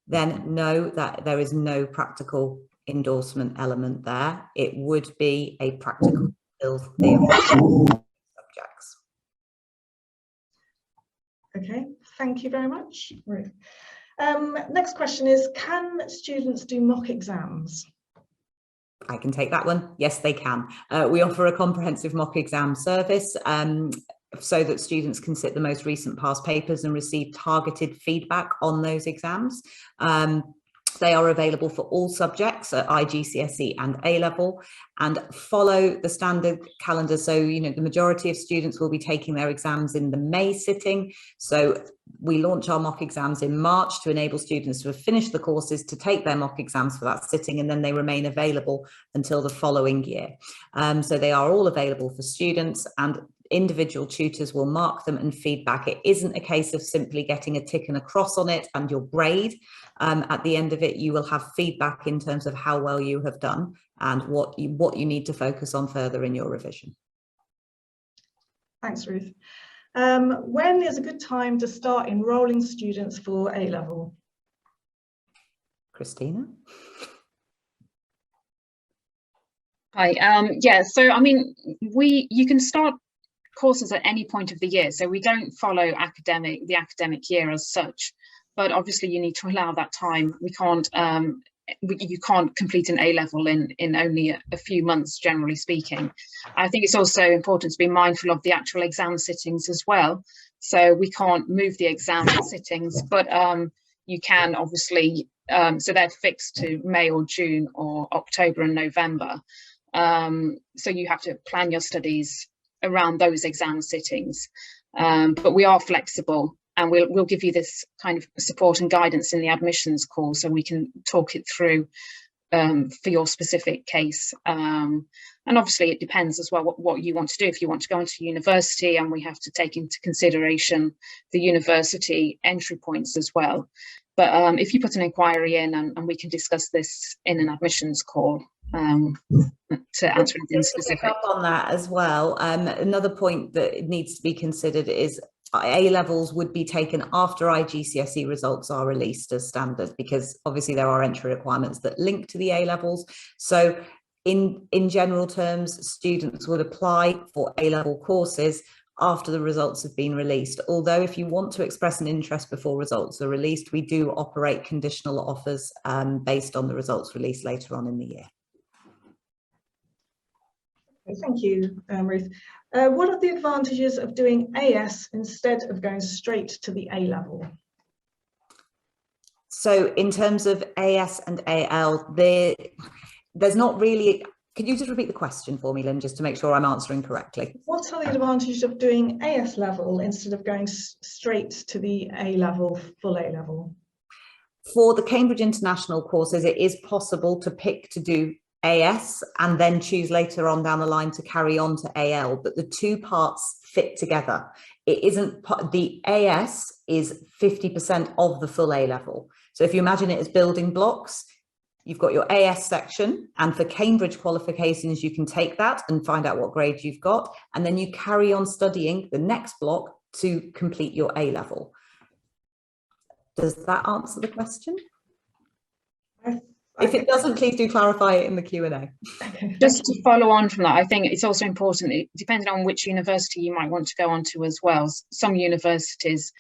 then no, that there is no practical endorsement element there. It would be a practical subjects. Okay, thank you very much, Ruth. Next question is, can students do mock exams? I can take that one. Yes, they can. We offer a comprehensive mock exam service so that students can sit the most recent past papers and receive targeted feedback on those exams. They are available for all subjects at IGCSE and A-level and follow the standard calendar. So, you know, the majority of students will be taking their exams in the May sitting. So we launch our mock exams in March to enable students to have finished the courses to take their mock exams for that sitting, and then they remain available until the following year. So they are all available for students, and individual tutors will mark them and feedback. It isn't a case of simply getting a tick and a cross on it and your grade. At the end of it, you will have feedback in terms of how well you have done and what you need to focus on further in your revision. Thanks, Ruth. When is a good time to start enrolling students for A-level? Christina? Hi, yeah, so I mean, you can start courses at any point of the year, so we don't follow the academic year as such, but obviously you need to allow that time. We can't you can't complete an A-level in only a few months, generally speaking. I think it's also important to be mindful of the actual exam sittings as well. So we can't move the exam sittings, but you can obviously, so they're fixed to May or June or October and November. So you have to plan your studies around those exam sittings, but we are flexible, and we'll give you this kind of support and guidance in the admissions call, so we can talk it through for your specific case. And obviously it depends as well what you want to do. If you want to go into university, and we have to take into consideration the university entry points as well. But if you put an inquiry in, and we can discuss this in an admissions call to answer anything specific. Pick up on that as well. Another point that needs to be considered is A-levels would be taken after IGCSE results are released as standard, because obviously there are entry requirements that link to the A-levels. So in general terms, students would apply for A-level courses after the results have been released. Although if you want to express an interest before results are released, we do operate conditional offers based on the results released later on in the year. Thank you, Ruth. What are the advantages of doing AS instead of going straight to the A-level? So in terms of AS and AL, there's not really. Could you just repeat the question for me, Lynn, just to make sure I'm answering correctly? What are the advantages of doing AS level instead of going straight to the A-level, full A-level? For the Cambridge International courses, it is possible to pick to do AS and then choose later on down the line to carry on to AL, but the two parts fit together. It isn't, the AS is 50% of the full A-level. So if you imagine it as building blocks, you've got your AS section, and for Cambridge qualifications, you can take that and find out what grade you've got, and then you carry on studying the next block to complete your A-level. Does that answer the question? If it doesn't, please do clarify it in the Q&A. Just to follow on from that, I think it's also important, depending on which university you might want to go on to as well. Some universities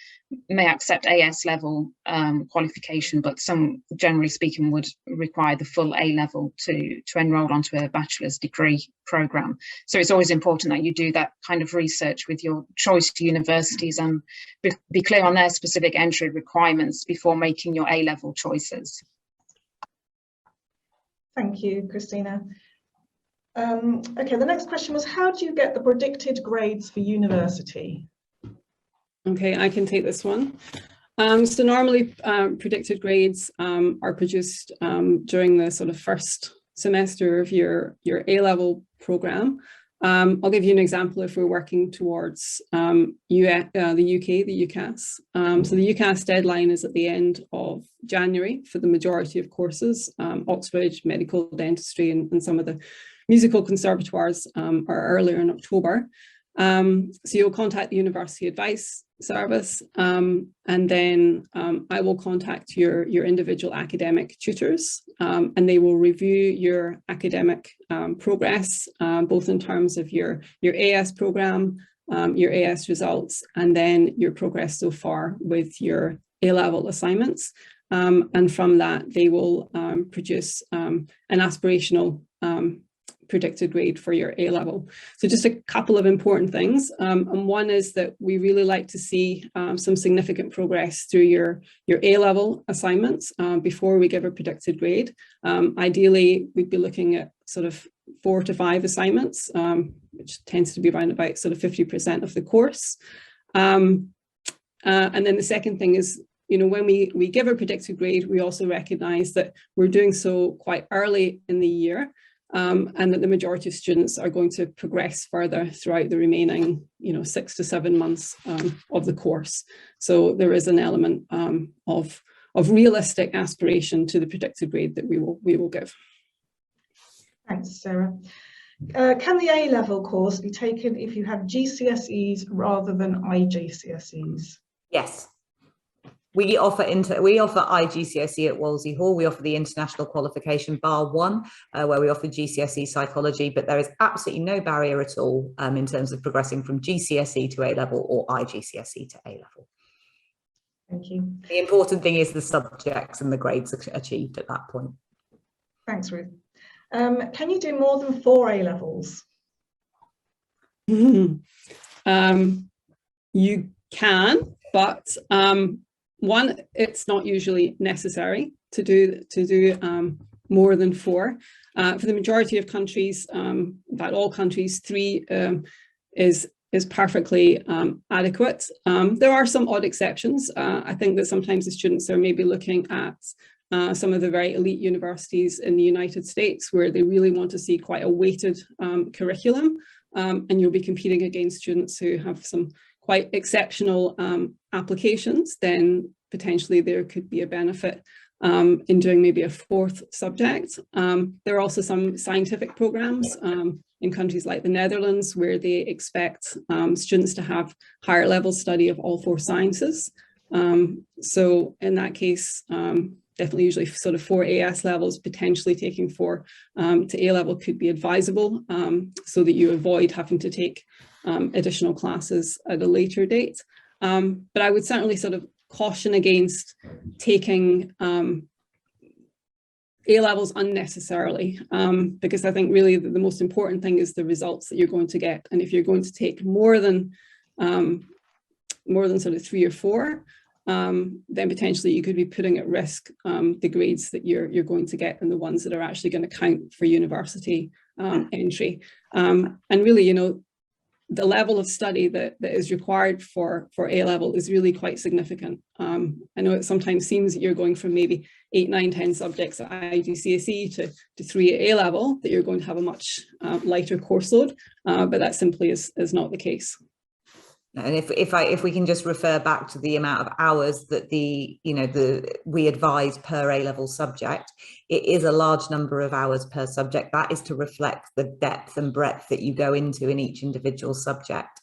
may accept AS level qualification, but some, generally speaking, would require the full A level to enrol onto a bachelor's degree programme. So it's always important that you do that kind of research with your choice to universities and be clear on their specific entry requirements before making your A level choices. Thank you, Christina. Okay, the next question was, how do you get the predicted grades for university? Okay, I can take this one. So normally predicted grades are produced during the sort of first semester of your A-level programme. I'll give you an example if we're working towards the UK, the UCAS. So the UCAS deadline is at the end of January for the majority of courses. Oxford, medical, dentistry, and some of the musical conservatoires are earlier in October. So you'll contact the University Advice Service, and then I will contact your individual academic tutors, and they will review your academic progress, both in terms of your AS programme, your AS results, and then your progress so far with your A-level assignments. And from that, they will produce an aspirational predicted grade for your A-level. So just a couple of important things. And one is that we really like to see some significant progress through your A-level assignments before we give a predicted grade. Ideally, we'd be looking at sort of 4 to 5 assignments, which tends to be around about sort of 50% of the course. And then the second thing is, you know, when we give a predicted grade, we also recognise that we're doing so quite early in the year. And that the majority of students are going to progress further throughout the remaining, 6 to 7 months of the course. So there is an element of realistic aspiration to the predicted grade that we will give. Thanks, Sarah. Can the A-level course be taken if you have GCSEs rather than IGCSEs? Yes. We offer IGCSE at Wolsey Hall. We offer the international qualification bar 1, where we offer GCSE psychology, but there is absolutely no barrier at all in terms of progressing from GCSE to A-level or IGCSE to A-level. Thank you. The important thing is the subjects and the grades achieved at that point. Thanks, Ruth. Can you do more than 4 A-levels? You can, but one, it's not usually necessary to do more than 4. For the majority of countries, in fact all countries, 3 is perfectly adequate. There are some odd exceptions. I think that sometimes the students are maybe looking at some of the very elite universities in the United States where they really want to see quite a weighted curriculum, and you'll be competing against students who have some quite exceptional applications. Then potentially there could be a benefit in doing maybe a 4th subject. There are also some scientific programs in countries like the Netherlands where they expect students to have higher level study of all 4 sciences. So in that case, definitely usually sort of 4 AS levels, potentially taking 4 to A level could be advisable, so that you avoid having to take additional classes at a later date. But I would certainly sort of caution against taking A levels unnecessarily, because I think really the most important thing is the results that you're going to get. And if you're going to take more than sort of 3 or 4, then potentially you could be putting at risk the grades that you're going to get and the ones that are actually going to count for university entry. And really, the level of study that is required for A level is really quite significant. I know it sometimes seems that you're going from maybe 8, 9, 10 subjects at IGCSE to 3 at A level, that you're going to have a much lighter course load, but that simply is not the case. And if we can just refer back to the amount of hours that we advise per A-level subject, it is a large number of hours per subject. That is to reflect the depth and breadth that you go into in each individual subject.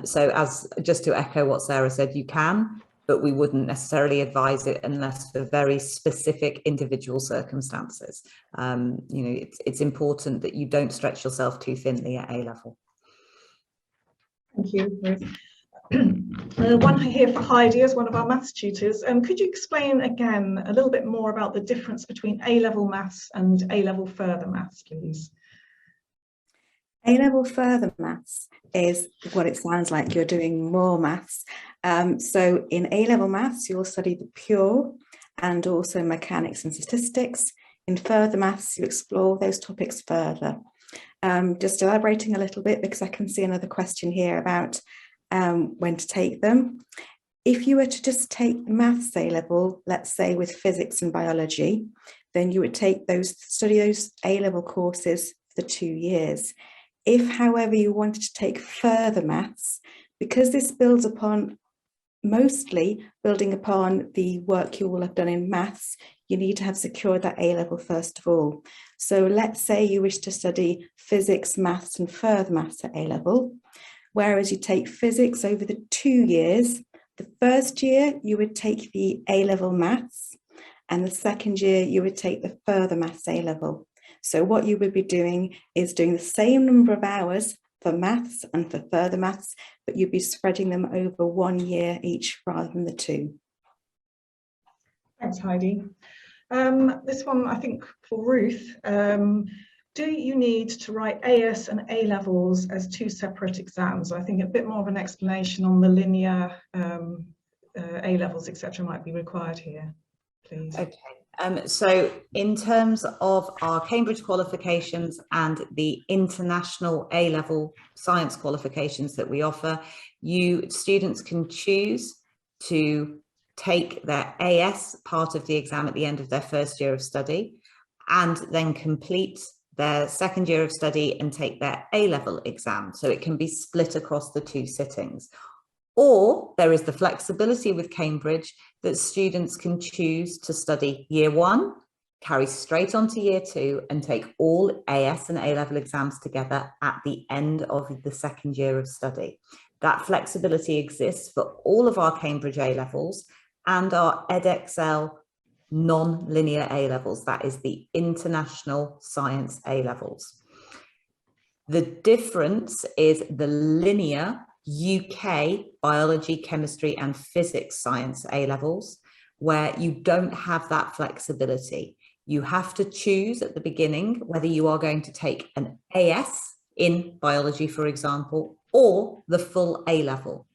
So just to echo what Sarah said, you can, but we wouldn't necessarily advise it unless for very specific individual circumstances. It's important that you don't stretch yourself too thinly at A-level. Thank you, Ruth. One here for Heidi as one of our maths tutors. Could you explain again a little bit more about the difference between A-level maths and A-level further maths, please? A-level further maths is what it sounds like. You're doing more maths. So in A-level maths, you'll study the pure and also mechanics and statistics. In further maths, you explore those topics further. Just elaborating a little bit, because I can see another question here about when to take them. If you were to just take maths A-level, let's say with physics and biology, then you would study those A-level courses the 2 years. If, however, you wanted to take further maths, because this builds upon, mostly building upon the work you will have done in maths, you need to have secured that A-level first of all. So let's say you wish to study physics, maths and further maths at A-level, whereas you take physics over the 2 years. The first year you would take the A-level maths, and the second year you would take the further maths A-level. So what you would be doing is doing the same number of hours for maths and for further maths, but you'd be spreading them over 1 year each rather than the 2. Thanks, Heidi. This one, I think, for Ruth. Do you need to write AS and A levels as 2 separate exams? I think a bit more of an explanation on the linear A levels, etc., might be required here, please. Okay. So in terms of our Cambridge qualifications and the international A-level science qualifications that we offer, students can choose to take their AS part of the exam at the end of their first year of study, and then complete their second year of study and take their A-level exam. So it can be split across the 2 sittings. Or there is the flexibility with Cambridge that students can choose to study year 1, carry straight on to year 2 and take all AS and A-level exams together at the end of the second year of study. That flexibility exists for all of our Cambridge A-levels and our EdXL non-linear A-levels, that is the international science A-levels. The difference is the linear UK biology, chemistry and physics science A-levels, where you don't have that flexibility. You have to choose at the beginning whether you are going to take an AS in biology, for example, or the full A-level,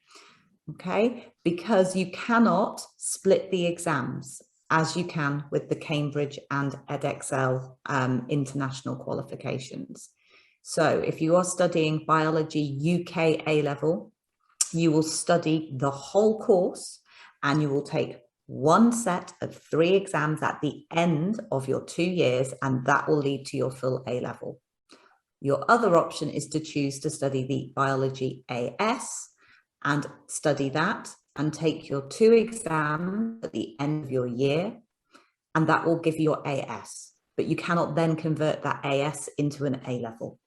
okay? Because you cannot split the exams as you can with the Cambridge and EdXL international qualifications. So if you are studying biology UK A-level, you will study the whole course and you will take 1 set of 3 exams at the end of your 2 years, and that will lead to your full A-level. Your other option is to choose to study the biology AS and study that and take your 2 exams at the end of your year, and that will give you your AS, but you cannot then convert that AS into an A-level.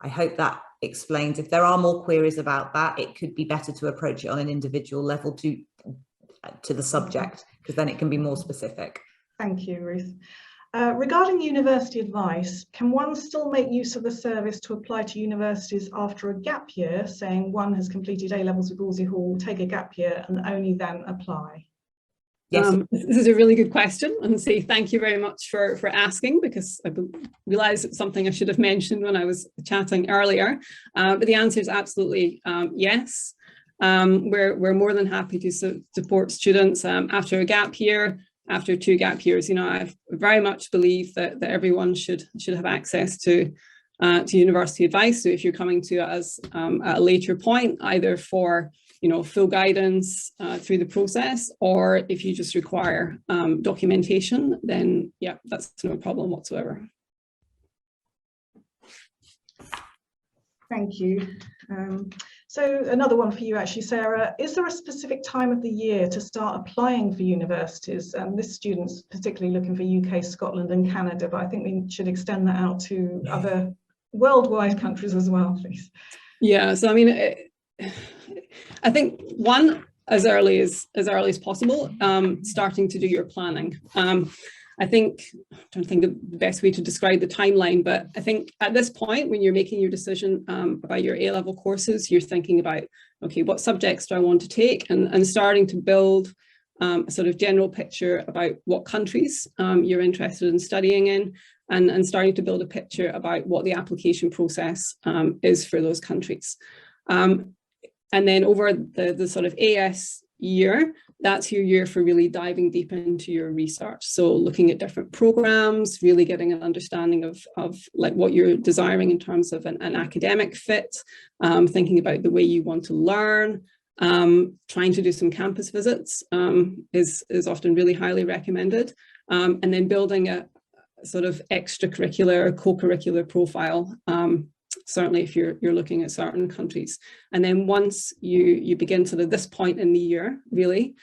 I hope that explains. If there are more queries about that, it could be better to approach it on an individual level to the subject, because then it can be more specific. Thank you, Ruth. Regarding university advice, can one still make use of the service to apply to universities after a gap year, saying one has completed A-levels with Wolsey Hall, take a gap year and only then apply? Yes. This is a really good question, and say thank you very much for asking, because I realised it's something I should have mentioned when I was chatting earlier. But the answer is absolutely yes. We're more than happy to support students after a gap year, after 2 gap years. You know, I very much believe that everyone should have access to university advice. So if you're coming to us at a later point, either for full guidance through the process, or if you just require documentation, then yeah, that's no problem whatsoever. Thank you. So another one for you actually, Sarah. Is there a specific time of the year to start applying for universities? This student's particularly looking for UK, Scotland and Canada, but I think we should extend that out to other worldwide countries as well, please. Yeah, so I mean, I think as early as possible, starting to do your planning. I think, I'm trying to think of the best way to describe the timeline, but I think at this point, when you're making your decision about your A-level courses, you're thinking about, okay, what subjects do I want to take, and starting to build a sort of general picture about what countries you're interested in studying in, and starting to build a picture about what the application process is for those countries. And then over the sort of AS year, that's your year for really diving deep into your research. So looking at different programs, really getting an understanding of like what you're desiring in terms of an academic fit, thinking about the way you want to learn, trying to do some campus visits is often really highly recommended, and then building sort of extracurricular or co-curricular profile, certainly if you're looking at certain countries. And then once you begin to this point in the year, really,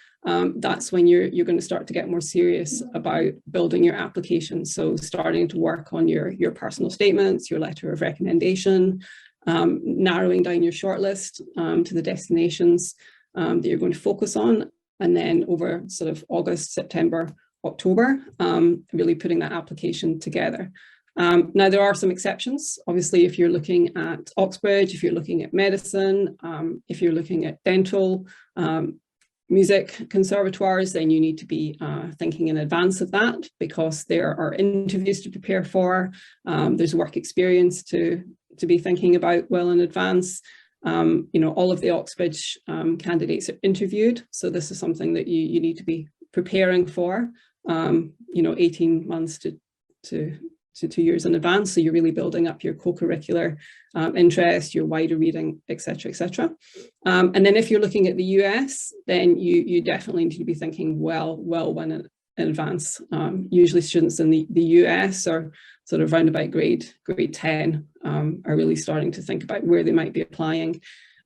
that's when you're going to start to get more serious about building your application. So starting to work on your personal statements, your letter of recommendation, narrowing down your shortlist to the destinations that you're going to focus on. And then over sort of August, September, October, really putting that application together. Now, there are some exceptions. Obviously, if you're looking at Oxbridge, if you're looking at medicine, if you're looking at dental, music conservatoires, then you need to be thinking in advance of that, because there are interviews to prepare for. There's work experience to be thinking about well in advance. You know, all of the Oxbridge candidates are interviewed, so this is something that you need to be preparing for. You know, 18 months to 2 years in advance. So you're really building up your co-curricular interest, your wider reading, etc., etc. And then if you're looking at the US, then you definitely need to be thinking well in advance. Usually students in the US are sort of round about grade 10 are really starting to think about where they might be applying.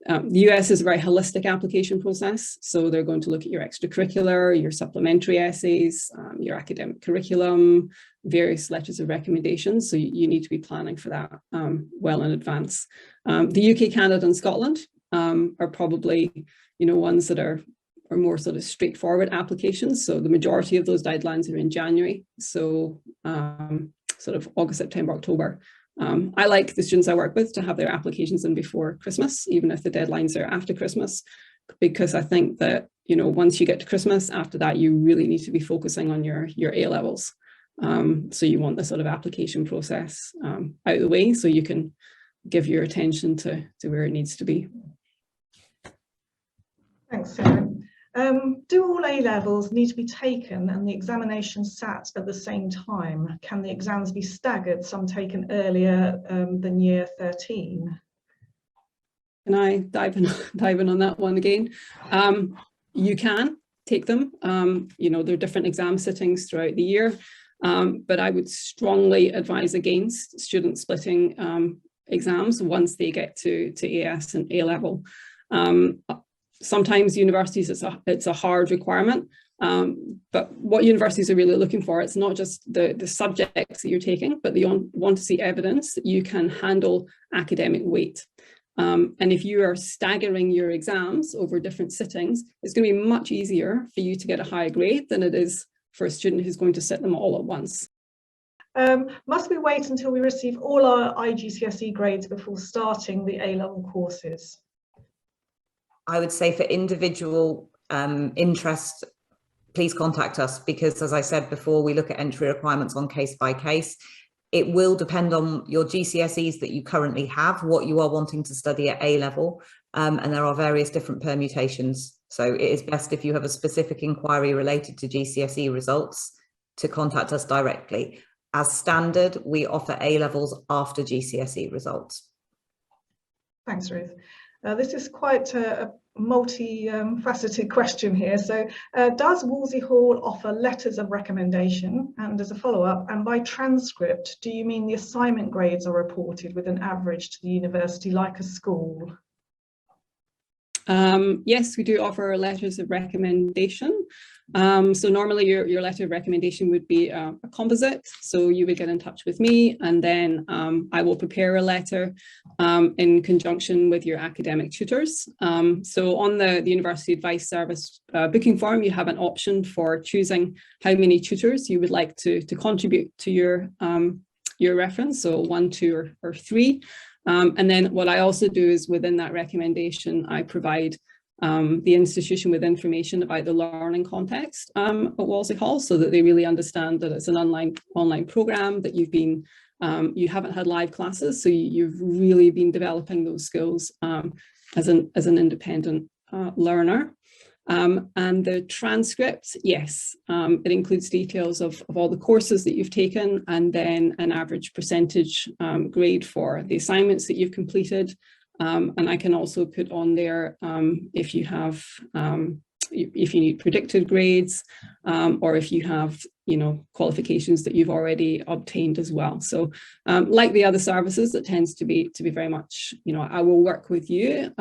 The US is a very holistic application process, so they're going to look at your extracurricular, your supplementary essays, your academic curriculum, various letters of recommendations, so you need to be planning for that well in advance. The UK, Canada and Scotland are probably, you know, ones that are more sort of straightforward applications, so the majority of those deadlines are in January, so sort of August, September, October. I like the students I work with to have their applications in before Christmas, even if the deadlines are after Christmas, because I think that, you know, once you get to Christmas, after that, you really need to be focusing on your A-levels. So you want the sort of application process out of the way so you can give your attention to where it needs to be. Thanks, Sarah. Do all A-levels need to be taken and the examination sat at the same time? Can the exams be staggered, some taken earlier than year 13? Can I dive in on that one again? You can take them. You know, there are different exam sittings throughout the year, but I would strongly advise against students splitting exams once they get to AS and A-level. Sometimes universities, it's a hard requirement, but what universities are really looking for, it's not just the subjects that you're taking, but they want to see evidence that you can handle academic weight. And if you are staggering your exams over different sittings, it's going to be much easier for you to get a high grade than it is for a student who's going to sit them all at once. Must we wait until we receive all our IGCSE grades before starting the A-level courses? I would say for individual interest, please contact us, because as I said before, we look at entry requirements on case by case. It will depend on your GCSEs that you currently have, what you are wanting to study at A-level, and there are various different permutations. So it is best if you have a specific inquiry related to GCSE results to contact us directly. As standard, we offer A-levels after GCSE results. Thanks, Ruth. This is quite a multi-faceted question here. So does Wolsey Hall offer letters of recommendation? And as a follow-up, and by transcript, do you mean the assignment grades are reported with an average to the university like a school? Yes, we do offer letters of recommendation. So normally your letter of recommendation would be a composite. So you would get in touch with me, and then I will prepare a letter in conjunction with your academic tutors. So on the University Advice Service booking form, you have an option for choosing how many tutors you would like to contribute to your reference, so 1, 2, or 3. And then what I also do is within that recommendation, I provide the institution with information about the learning context at Wolsey Hall, so that they really understand that it's an online program, that you haven't had live classes, so you've really been developing those skills as an independent learner. And the transcript, yes, it includes details of all the courses that you've taken, and then an average percentage grade for the assignments that you've completed. And I can also put on there if you have if you need predicted grades, or if you have, you know, qualifications that you've already obtained as well. So like the other services, it tends to be very much, you know, I will work with you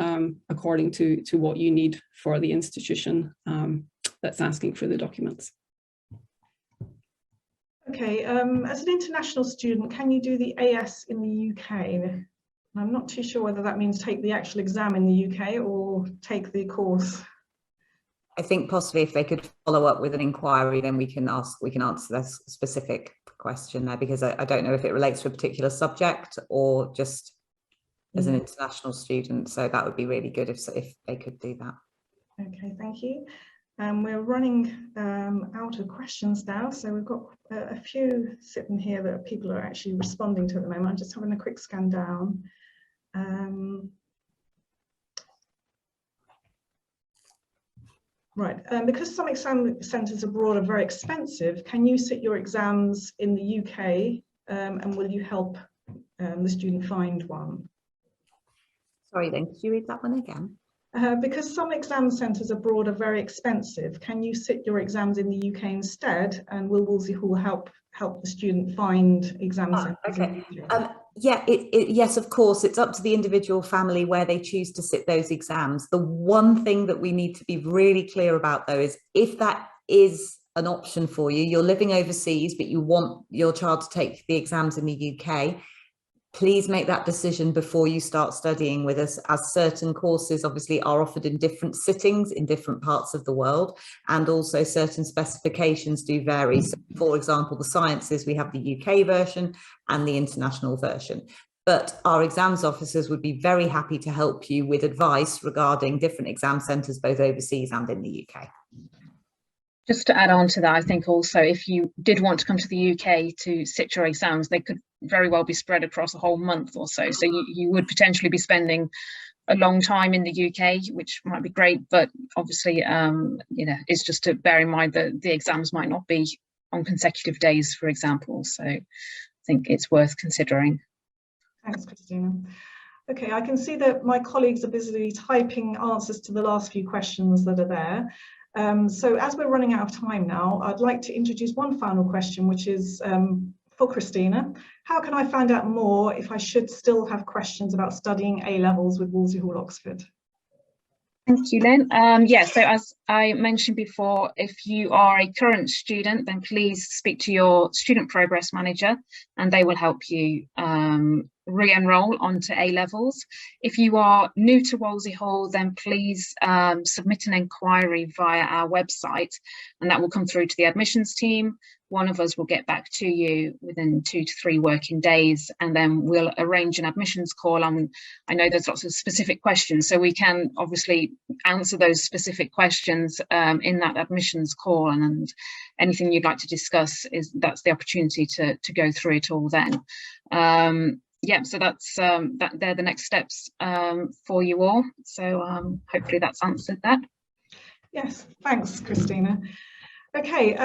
according to what you need for the institution that's asking for the documents. Okay, as an international student, can you do the AS in the UK? I'm not too sure whether that means take the actual exam in the UK or take the course. I think possibly if they could follow up with an inquiry, then we can answer this specific question there, because I don't know if it relates to a particular subject or just as an international student. So that would be really good if they could do that. Okay, thank you. We're running out of questions now, so we've got a few sitting here that people are actually responding to at the moment. I'm just having a quick scan down. Right, because some exam centres abroad are very expensive, can you sit your exams in the UK, and will you help the student find one? Sorry, then could you read that one again? Because some exam centres abroad are very expensive, can you sit your exams in the UK instead, and will Wolsey Hall help the student find exam centres? Okay. Yeah, yes, of course, it's up to the individual family where they choose to sit those exams. The one thing that we need to be really clear about, though, is if that is an option for you, you're living overseas, but you want your child to take the exams in the UK, please make that decision before you start studying with us, as certain courses obviously are offered in different sittings in different parts of the world, and also certain specifications do vary. So, for example, the sciences, we have the UK version and the international version. But our exams officers would be very happy to help you with advice regarding different exam centres, both overseas and in the UK. Just to add on to that, I think also if you did want to come to the UK to sit your exams, they could very well be spread across a whole month or so. So you would potentially be spending a long time in the UK, which might be great, but obviously, you know, it's just to bear in mind that the exams might not be on consecutive days, for example. So I think it's worth considering. Thanks, Christina. Okay, I can see that my colleagues are busily typing answers to the last few questions that are there. So as we're running out of time now, I'd like to introduce one final question, which is for Christina. How can I find out more if I should still have questions about studying A-levels with Wolsey Hall Oxford? Thank you, Lynn. Yeah, so as I mentioned before, if you are a current student, then please speak to your student progress manager and they will help you re-enroll onto A-levels. If you are new to Wolsey Hall, then please submit an inquiry via our website and that will come through to the admissions team. One of us will get back to you within 2 to 3 working days, and then we'll arrange an admissions call. I know there's lots of specific questions, so we can obviously answer those specific questions in that admissions call, and anything you'd like to discuss, that's the opportunity to go through it all then. Yeah, so that's they're the next steps for you all. So hopefully that's answered that. Yes, thanks, Christina. Okay.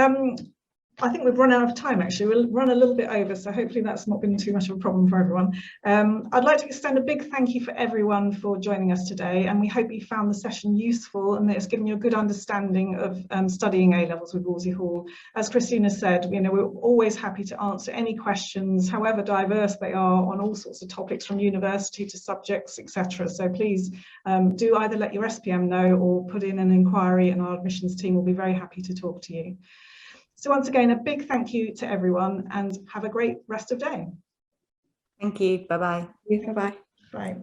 I think we've run out of time, actually. We'll run a little bit over, so hopefully that's not been too much of a problem for everyone. I'd like to extend a big thank you for everyone for joining us today, and we hope you found the session useful and that it's given you a good understanding of studying A-levels with Wolsey Hall. As Christina said, you know, we're always happy to answer any questions, however diverse they are, on all sorts of topics from university to subjects, etc. So please do either let your SPM know or put in an inquiry, and our admissions team will be very happy to talk to you. So once again, a big thank you to everyone and have a great rest of day. Thank you. Bye-bye. Bye-bye. Bye.